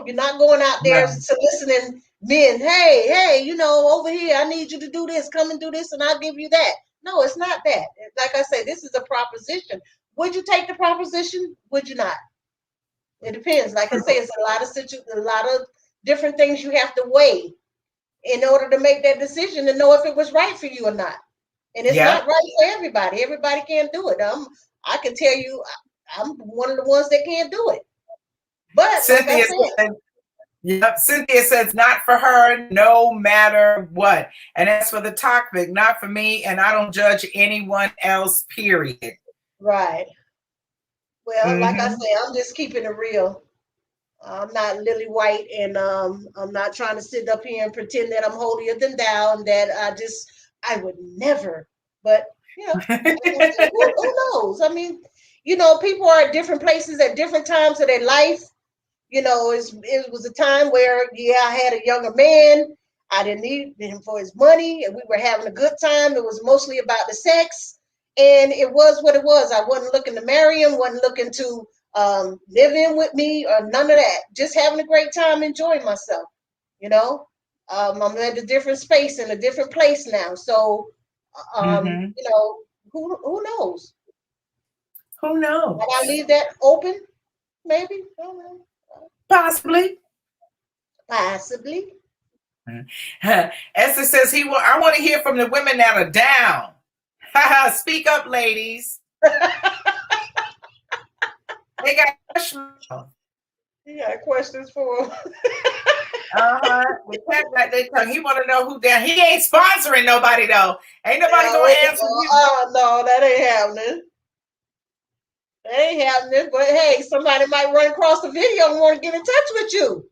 You're not going out there
no.
soliciting men. Hey, hey, over here, I need you to do this. Come and do this, and I'll give you that. No, it's not that. Like I say, this is a proposition. Would you take the proposition? Would you not? It depends. Like I say, it's a lot of different things you have to weigh in order to make that decision to know if it was right for you or not. And it's
Yeah.
not right for everybody. Everybody can't do it. I can tell you, I'm one of the ones that can't do it. But like I
Cynthia
said,
said. Yep. Cynthia says, not for her, no matter what. And as for the topic, not for me, and I don't judge anyone else, period.
Right. Well, like I
Mm-hmm.
say, I'm just keeping it real. I'm not lily white, and I'm not trying to sit up here and pretend that I'm holier than thou, and that I would never. But you know, like I said, who knows? I mean, people are at different places at different times of their life. It was a time where, yeah, I had a younger man. I didn't need him for his money, and we were having a good time. It was mostly about the sex, and it was what it was. I wasn't looking to marry him, wasn't looking to live in with me or none of that. Just having a great time, enjoying myself. You know, I'm at a different space in a different place now. So,
Mm-hmm.
who knows?
Who
Might I
knows?
leave that open? Maybe. I don't know.
Possibly.
Possibly.
Esther says he will. I want to hear from the women that are down. Speak up, ladies. They got questions.
You got questions for him?
The cat got their tongue. He want to know who down. He ain't sponsoring nobody though. Ain't nobody gonna answer you.
No, that ain't happening. That ain't happening. But hey, somebody might run across the video and want to get in touch with you.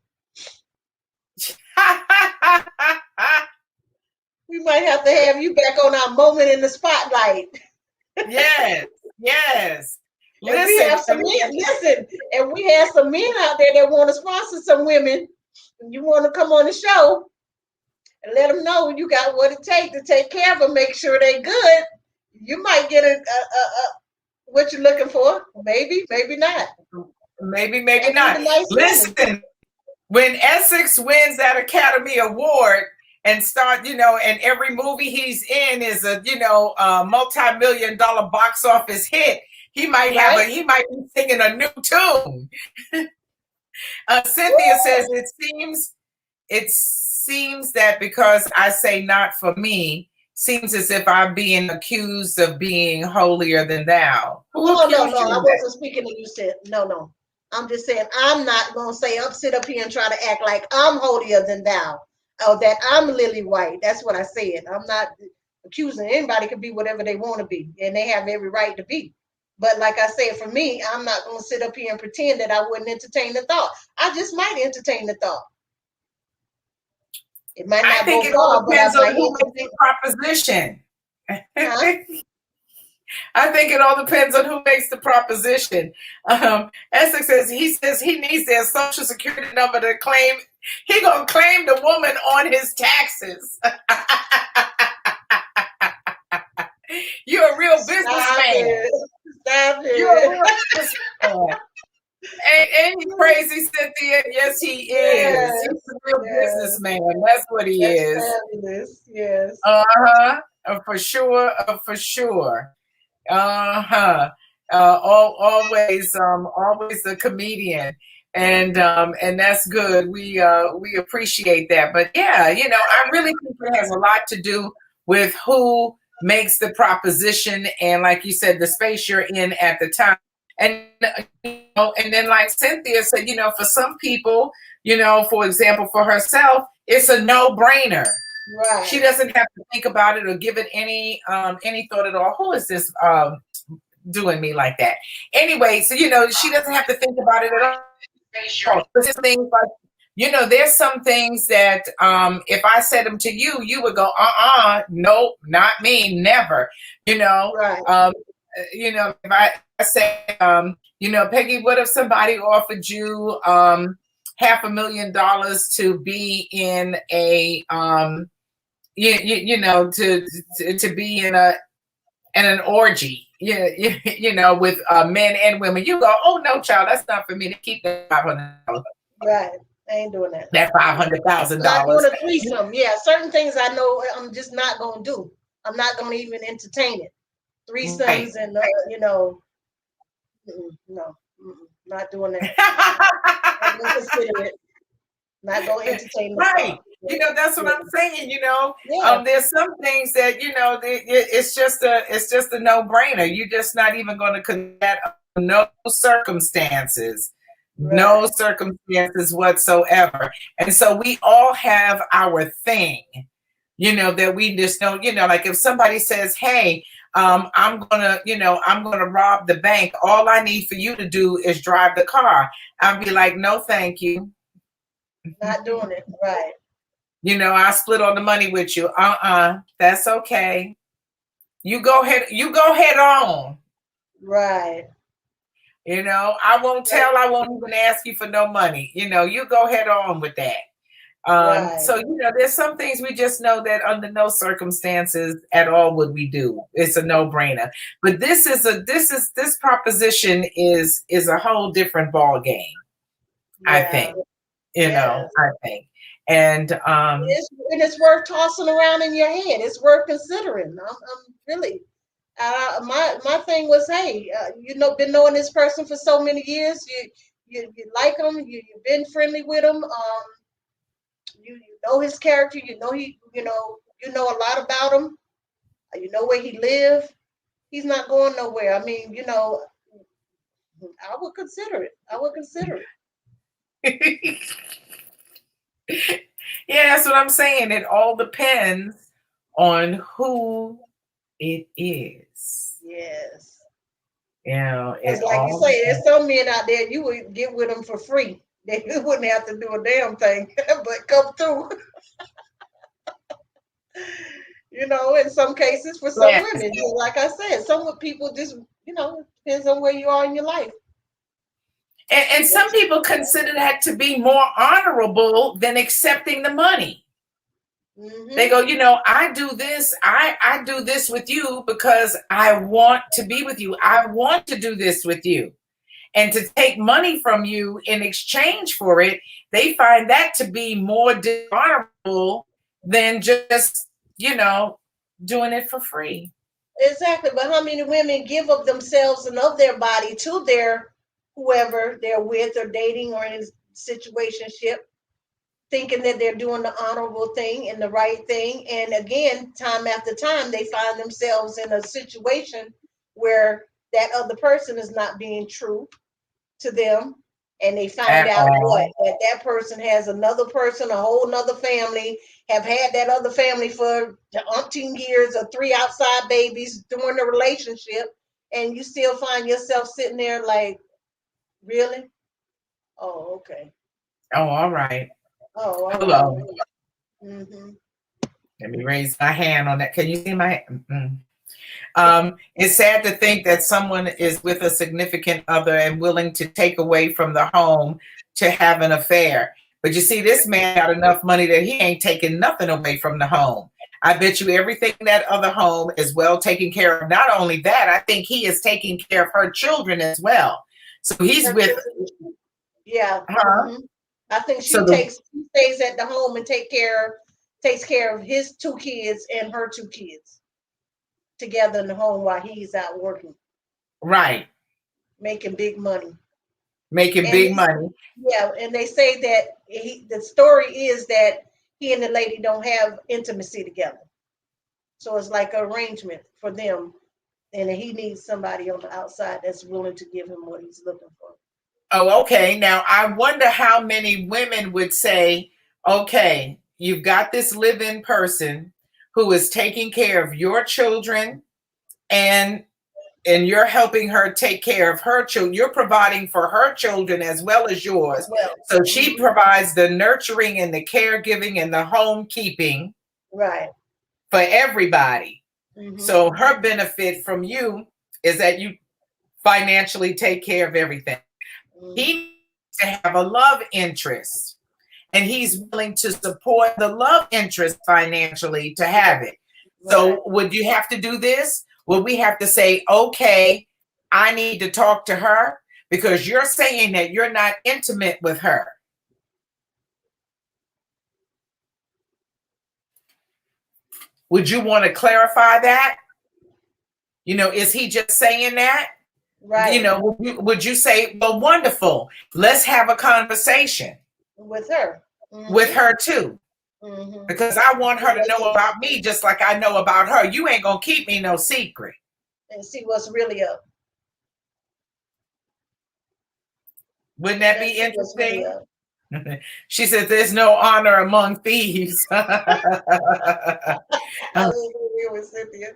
We might have to have you back on our moment in the spotlight.
Yes, yes.
And we have some men. Listen, and we have some men out there that want to sponsor some women. And you want to come on the show and let them know you got what it takes to take care of them, make sure they good. You might get a what you're looking for. Maybe, maybe not.
Maybe
And
not.
even nice women.
Listen, when Essex wins that Academy Award and and every movie he's in is a multi-million-dollar box office hit, he might be singing a new tune. Cynthia says it seems that because I say not for me, seems as if I'm being accused of being holier than thou.
No. I wasn't speaking to you, Sid. No. I'm just saying I'm not gonna sit up here and try to act like I'm holier than thou. Or that I'm lily white. That's what I said. I'm not accusing anybody. Could be whatever they want to be, and they have every right to be. But like I said, for me, I'm not gonna sit up here and pretend that I wouldn't entertain the thought. I just might entertain the thought. It might
I
not
think
go
it all
far, but I
depends on
might
who makes
entertain.
the proposition.
Huh?
I think it all depends on who makes the proposition. Essex says he needs their social security number to claim. He gonna claim the woman on his taxes. You're a real
Stop
businessman.
it. Stop
You're a
it.
real businessman. Ain't he crazy, Cynthia? Yes, he is.
Yes.
He's a real
Yes.
businessman. That's what he
That's
is.
fabulous. Yes.
Uh-huh. For sure. For sure. Uh-huh. Always a comedian. And that's good. We appreciate that. But yeah, I really think it has a lot to do with who makes the proposition and, like you said, the space you're in at the time. And and then like Cynthia said, for some people, for example, for herself, it's a no-brainer. She
Right.
doesn't have to think about it or give it any thought at all. Who is this doing me like that? Anyway, so she doesn't have to think about it at all. There's things like there's some things that if I said them to you, you would go, nope, not me, never.
Right.
If I say, Peggy, what if somebody offered you $500,000 to be in a to be in an orgy, with men and women? You go, oh no, child, that's not for me to keep that $500.
Right. I ain't doing that.
That
Not
$500,000.
doing a threesome. Yeah, certain things I know I'm just not gonna do. I'm not gonna even entertain it.
Right.
Threesomes and no, not doing that. Not gonna consider it. Not gonna entertain the
Right.
thought.
That's what I'm saying.
Yeah.
There's some things that it's just a no brainer. You're just not even going to consider that under no circumstances. No
Right.
circumstances whatsoever. And so we all have our thing, that we just know, like if somebody says, hey, I'm gonna rob the bank. All I need for you to do is drive the car. I'll be like, no, thank you.
Not doing it. Right.
I split on the money with you. That's okay. You go head on.
Right. Right.
I won't even ask you for no money. You go head on with that.
Right.
So there's some things we just know that under no circumstances at all would we do. It's a no-brainer. But this proposition is a whole different ball game, I
Yeah.
think.
Yes.
I think. And
It's worth tossing around in your head. It's worth considering. I'm really. My thing was, hey, been knowing this person for so many years. You like him. You've been friendly with him. You know his character. You know a lot about him. You know where he live. He's not going nowhere. I mean, I would consider it. I would consider it.
yeah, that's what I'm saying. It all depends on who it is.
Yes.
It
Because, like you
all
say,
depends.
there's some men out there you would get with them for free. They wouldn't have to do a damn thing, but come through. In some cases, for some
Yes.
women, like I said, some people just, depends on where you are in your life.
And some people consider that to be more honorable than accepting the money. They
Mm-hmm.
go, I do this. I do this with you because I want to be with you. I want to do this with you. And to take money from you in exchange for it, they find that to be more dishonorable than just, doing it for free.
Exactly. But how many women give of themselves and of their body to their whoever they're with or dating or in a situationship, thinking that they're doing the honorable thing and the right thing. And again, time after time, they find themselves in a situation where that other person is not being true to them. And they find
At
out
all.
that person has another person, a whole nother family, have had that other family for the umpteen years or three outside babies during the relationship. And you still find yourself sitting there like, really? Oh, okay.
Oh, all right.
Oh, all right.
Hello.
Mm-hmm.
Let me raise my hand on that. Can you see my? It's sad to think that someone is with a significant other and willing to take away from the home to have an affair. But you see, this man got enough money that he ain't taking nothing away from the home. I bet you everything in that other home is well taken care of. Not only that, I think he is taking care of her children as well. So he's
Her
with
children. Yeah.
her.
Hmm. I think
So the
she stays at the home and takes care of his two kids and her two kids together in the home while he's out working,
right,
making big money.
making
And
big money.
yeah, and they say that the story is that he and the lady don't have intimacy together. So it's like an arrangement for them, and he needs somebody on the outside that's willing to give him what he's looking for.
Oh, okay. Now I wonder how many women would say, okay, you've got this live-in person who is taking care of your children and you're helping her take care of her children. You're providing for her children as well as yours.
Well,
So she
mhm,
provides the nurturing and the caregiving and the home keeping
right.
for everybody.
Hmm.
So her benefit from you is that you financially take care of everything. He
Hmm.
needs to have a love interest, and he's willing to support the love interest financially to have it.
Right.
So, would you have to do this? Would we have to say, okay, I need to talk to her because you're saying that you're not intimate with her? Would you want to clarify that? Is he just saying that?
Right.
Would you say, well, wonderful, let's have a conversation
With her.
with
Hmm.
her too?
Hmm.
Because I want her to know about me just like I know about her. You ain't gonna keep me no secret.
And see what's really up.
Wouldn't that
That's
be
too much money
interesting?
up.
She said, "There's no honor among thieves."
I was agree with Cynthia.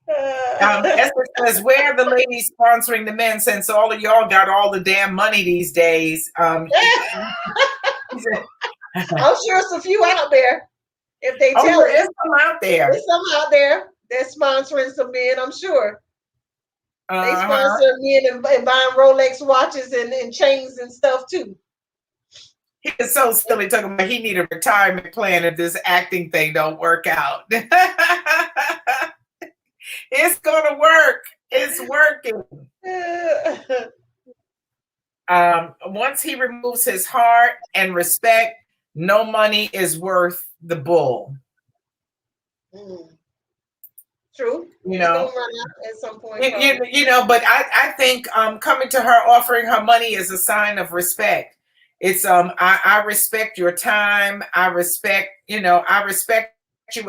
Esther says, "Where are the ladies sponsoring the men? Since all of y'all got all the damn money these days." She said,
I'm sure it's a few out there. If they
"Oh,
tell
there is
us,
some out there."
there's some out there that's sponsoring some men. I'm sure they
Uh-huh.
sponsor men and buying Rolex watches and chains and stuff too.
He is so silly talking about he need a retirement plan if this acting thing don't work out. It's gonna work. It's working. Once he removes his heart and respect, no money is worth the bull.
True.
You
It's gonna
know,
run out at some point, probably.
but I think coming to her offering her money is a sign of respect. It's I respect your time. I respect you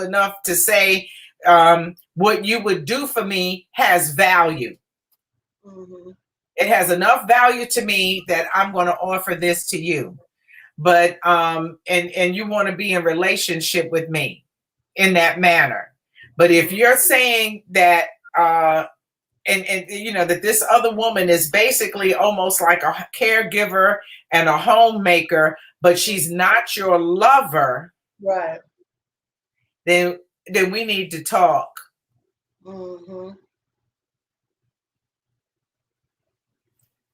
enough to say what you would do for me has value.
Mm-hmm.
It has enough value to me that I'm going to offer this to you. But and you want to be in relationship with me in that manner. But if you're saying that and that this other woman is basically almost like a caregiver and a homemaker, but she's not your lover,
Right.
then we need to talk.
Mm-hmm.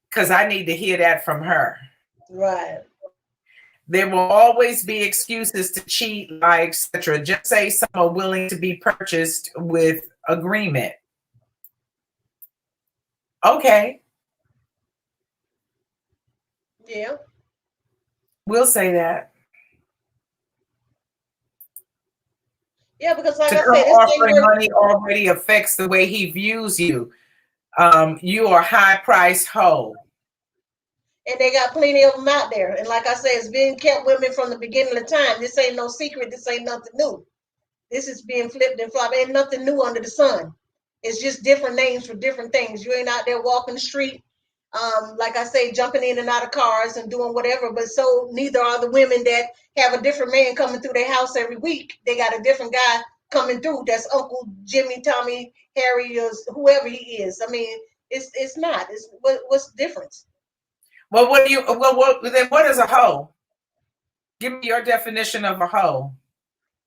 Because I need to hear that from her.
Right.
There will always be excuses to cheat, like etc. Just say some are willing to be purchased with agreement. Okay,
Yeah.
we'll say that.
Yeah, because like
To
I
come
said, this thing
offering
work,
money already affects the way he views you. You are high price hoe.
and they got plenty of them out there. And like I said, it's been kept women from the beginning of time. This ain't no secret. This ain't nothing new. This is being flipped and flopped. Ain't nothing new under the sun. It's just different names for different things. You ain't out there walking the street, like I say, jumping in and out of cars and doing whatever. But so neither are the women that have a different man coming through their house every week. They got a different guy coming through. That's Uncle Jimmy, Tommy, Harry, or whoever he is. I mean, it's not. What's the difference?
Well, what do you? Well, then what is a hoe? Give me your definition of a hoe.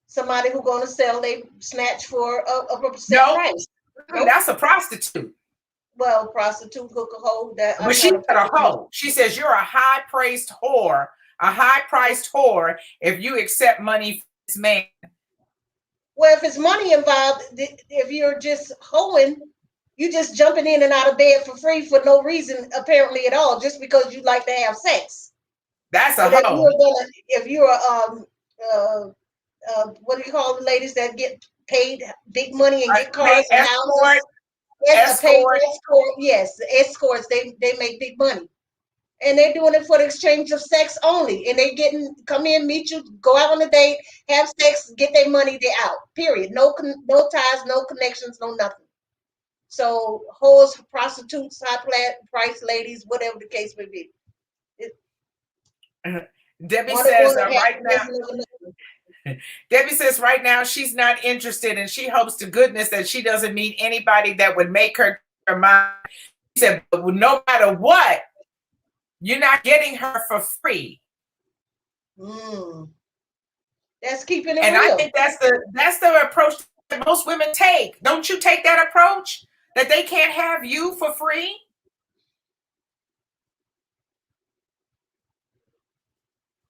Somebody who gonna sell they snatch for a set
No,
price. Nope.
that's a prostitute.
Well, prostitute, hooker, hoe. That I
But
try
she's
to put
not a
it.
hoe. She says you're a high priced whore, if you accept money from this man.
Well, if it's money involved, if you're just hoeing, you just jumping in and out of bed for free for no reason apparently at all, just because you like to have sex.
That's a
But
hoe.
if you're what do you call the ladies that get paid big money and get cars and
Escort,
houses? Yes, a paid
escort.
escort. Yes, escorts. They make big money, and they're doing it for the exchange of sex only. And they come in, meet you, go out on a date, have sex, get their money, they're out. Period. No ties, no connections, no nothing. So whores, prostitutes, high price ladies, whatever the case may be. It,
Debbie
one of
says
one that has
right now. Debbie says right now she's not interested, and she hopes to goodness that she doesn't meet anybody that would make her mind. She said, but no matter what, you're not getting her for free.
That's keeping it
And
real.
I think that's the approach that most women take. Don't you take that approach? That they can't have you for free?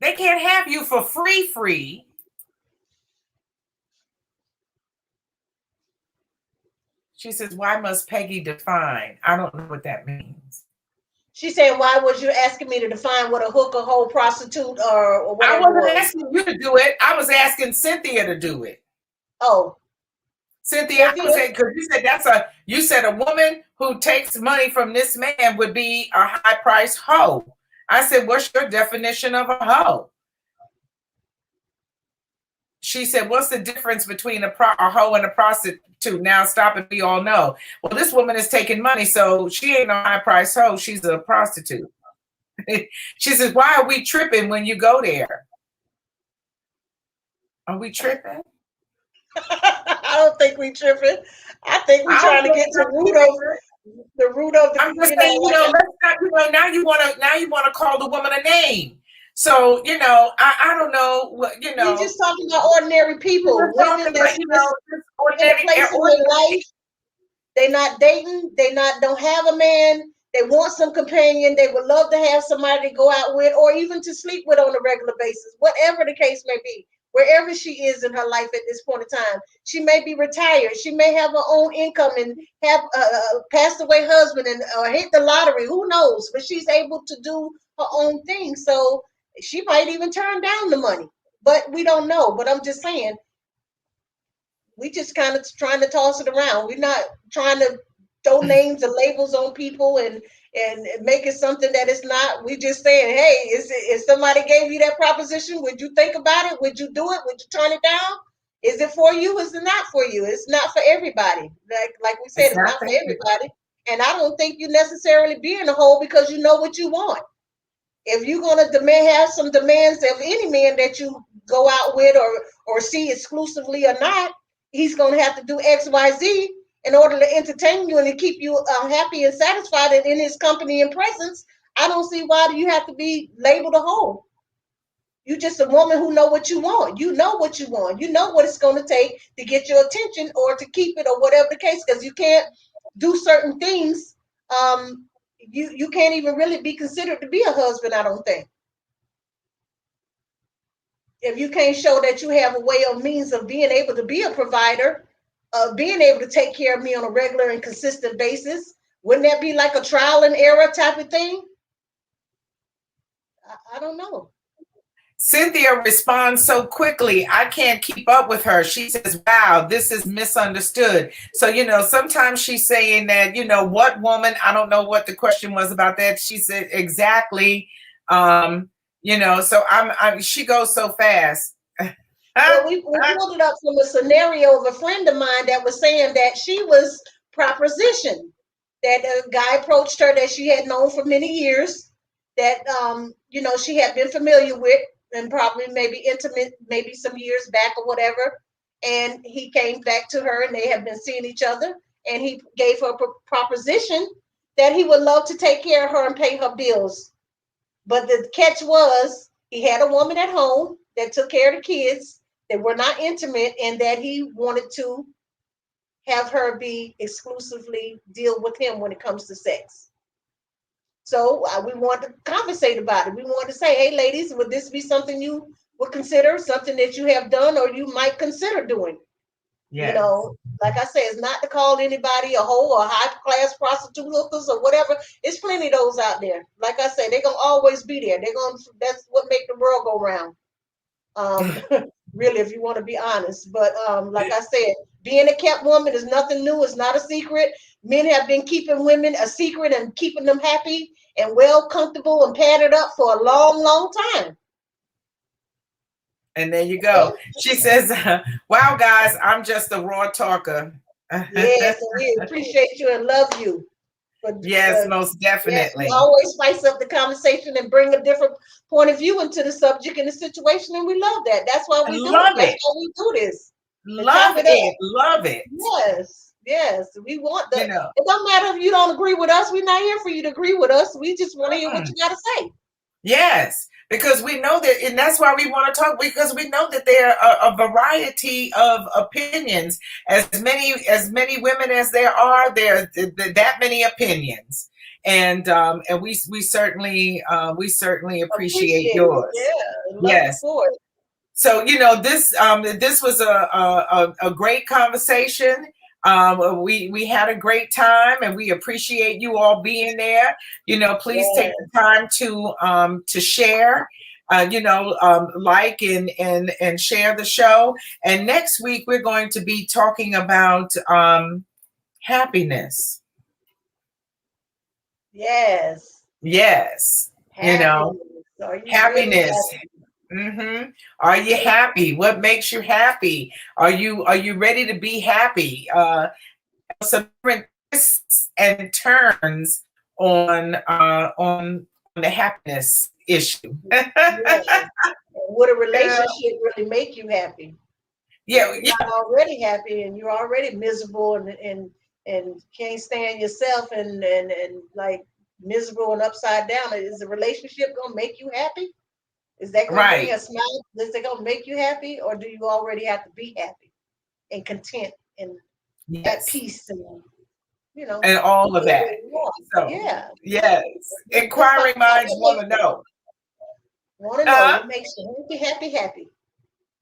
They can't have you for free. She says, why must Peggy define? I don't know what that means.
She said, why was you asking me to define what a hooker, hoe, prostitute, or whatever?
I wasn't asking you to do it. I was asking Cynthia to do it.
Oh.
Cynthia, I was saying, because you said a woman who takes money from this man would be a high price hoe. I said, what's your definition of a hoe? She said, what's the difference between a hoe and a prostitute? Now stop it. We all know. Well, this woman is taking money, so she ain't a high price hoe. She's a prostitute. She says, why are we tripping when you go there? Are we tripping?
I don't think we tripping. I think we
I don't
trying to
think
get to
I'm tripping.
the root of the,
I'm just saying,
like
let's not, now you want to call the woman a name. So, I don't know what,
we just talking about ordinary
we
people,
were
women
talking about,
that's just
just
in a
ordinary,
place in their
ordinary.
life. They not dating. They not don't have a man. They want some companion. They would love to have somebody to go out with, or even to sleep with on a regular basis. Whatever the case may be, wherever she is in her life at this point in time, she may be retired. She may have her own income and have a passed away husband and hit the lottery. Who knows? But she's able to do her own thing. So she might even turn down the money. But we don't know. But I'm just saying we just kind of trying to toss it around. We're not trying to throw names and labels on people and make it something that it's not. We just saying, hey, if somebody gave you that proposition, would you think about it? Would you do it? Would you turn it down? Is it for you? Is it not for you? It's not for everybody. Like we said,
It's
it's
not
not
for
for
everybody.
everybody. And I don't think you necessarily be in a hole because you know what you want. If you're gonna demand have some demands of any man that you go out with or see exclusively or not, he's gonna have to do X, Y, Z in order to entertain you and to keep you happy and satisfied and in his company and presence. I don't see why do you have to be labeled a hoe. You just a woman who know what you want. You know what you want. You know what it's going to take to get your attention or to keep it or whatever the case. Because you can't do certain things. You can't even really be considered to be a husband. I don't think if you can't show that you have a way or means of being able to be a provider, of being able to take care of me on a regular and consistent basis. Wouldn't that be like a trial and error type of thing? I don't know.
Cynthia responds so quickly, I can't keep up with her. She says, wow, this is misunderstood. So, sometimes she's saying that, what woman, I don't know what the question was about that. She said, exactly. So she goes so fast.
Well, we pulled it up from a scenario of a friend of mine that was saying that she was propositioned. That a guy approached her that she had known for many years, that she had been familiar with, and probably maybe intimate, maybe some years back or whatever. And he came back to her, and they have been seeing each other. And he gave her a proposition that he would love to take care of her and pay her bills. But the catch was he had a woman at home that took care of the kids that were not intimate and that he wanted to have her be exclusively deal with him when it comes to sex. So we wanted to conversate about it. We wanted to say, hey, ladies, would this be something you would consider, something that you have done or you might consider doing? You
Yes.
know, like I said, it's not to call anybody a hoe or high class prostitute hookers or whatever. It's plenty of those out there. Like I said, they're gonna always be there. That's what make the world go round. Um, really, if you want to be honest. But like I said, being a kept woman is nothing new. It's not a secret. Men have been keeping women a secret and keeping them happy and well comfortable and padded up for a long, long time.
And there you go.
Okay.
She says, wow, guys, I'm just a raw talker.
Yes, and we appreciate you and love you.
Yes,
But
most
yes, we
definitely.
always spice up the conversation and bring a different point of view into the subject and the situation, and we love that. That's why
I
we do it.
love
That's
it.
why we do this. To chop
Love
it up.
it. Love it.
Yes, yes. We want the.
You know,
It don't matter if you don't agree with us. We're not here for you to agree with us. We just want to hear what
mm,
you got to say.
yes, because we know that, and that's why we want to talk, because we know that there are a variety of opinions. As many women as there are that many opinions, and we certainly appreciate
Appreciate it.
yours.
Yeah, love you
Yes.
for it.
So this was a great conversation. We had a great time, and we appreciate you all being there. Please take the
Yes,
time to share. Like and share the show. And next week we're going to be talking about happiness.
yes.
Yes,
Happiness. Are you really
happiness.
happy?
Are you happy? What makes you happy? Are you ready to be happy? Some different twists and turns on the happiness issue.
Yes. Would a
Yeah,
relationship really make you happy? If
yeah,
you're
yeah,
not already happy and you're already miserable and can't stand yourself and like miserable and upside down, is the relationship gonna make you happy? Is that gonna bring
right.
a smile? Is it gonna make you happy, or do you already have to be happy and content and at
Yes,
peace and you know
and all of
where
that.
you are?
So,
Yeah.
yes,
Let's talk
inquiring
about
minds
what
want
makes
to know.
want to know
Uh,
what makes you happy, happy, happy.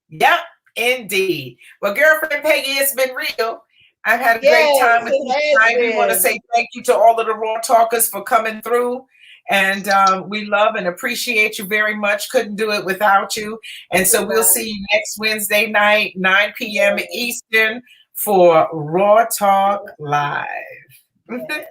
yep, indeed. Well, girlfriend Peggy, it's been real. I've had a great
Yes,
time with
it
you
has
tonight. We want to
been.
say thank you to all of the Raw Talkers for coming through. And we love and appreciate you very much. Couldn't do it without you. And so we'll
Right.
see you next Wednesday night, 9 p.m.
Yes.
Eastern, for Raw Talk Live.
Yes.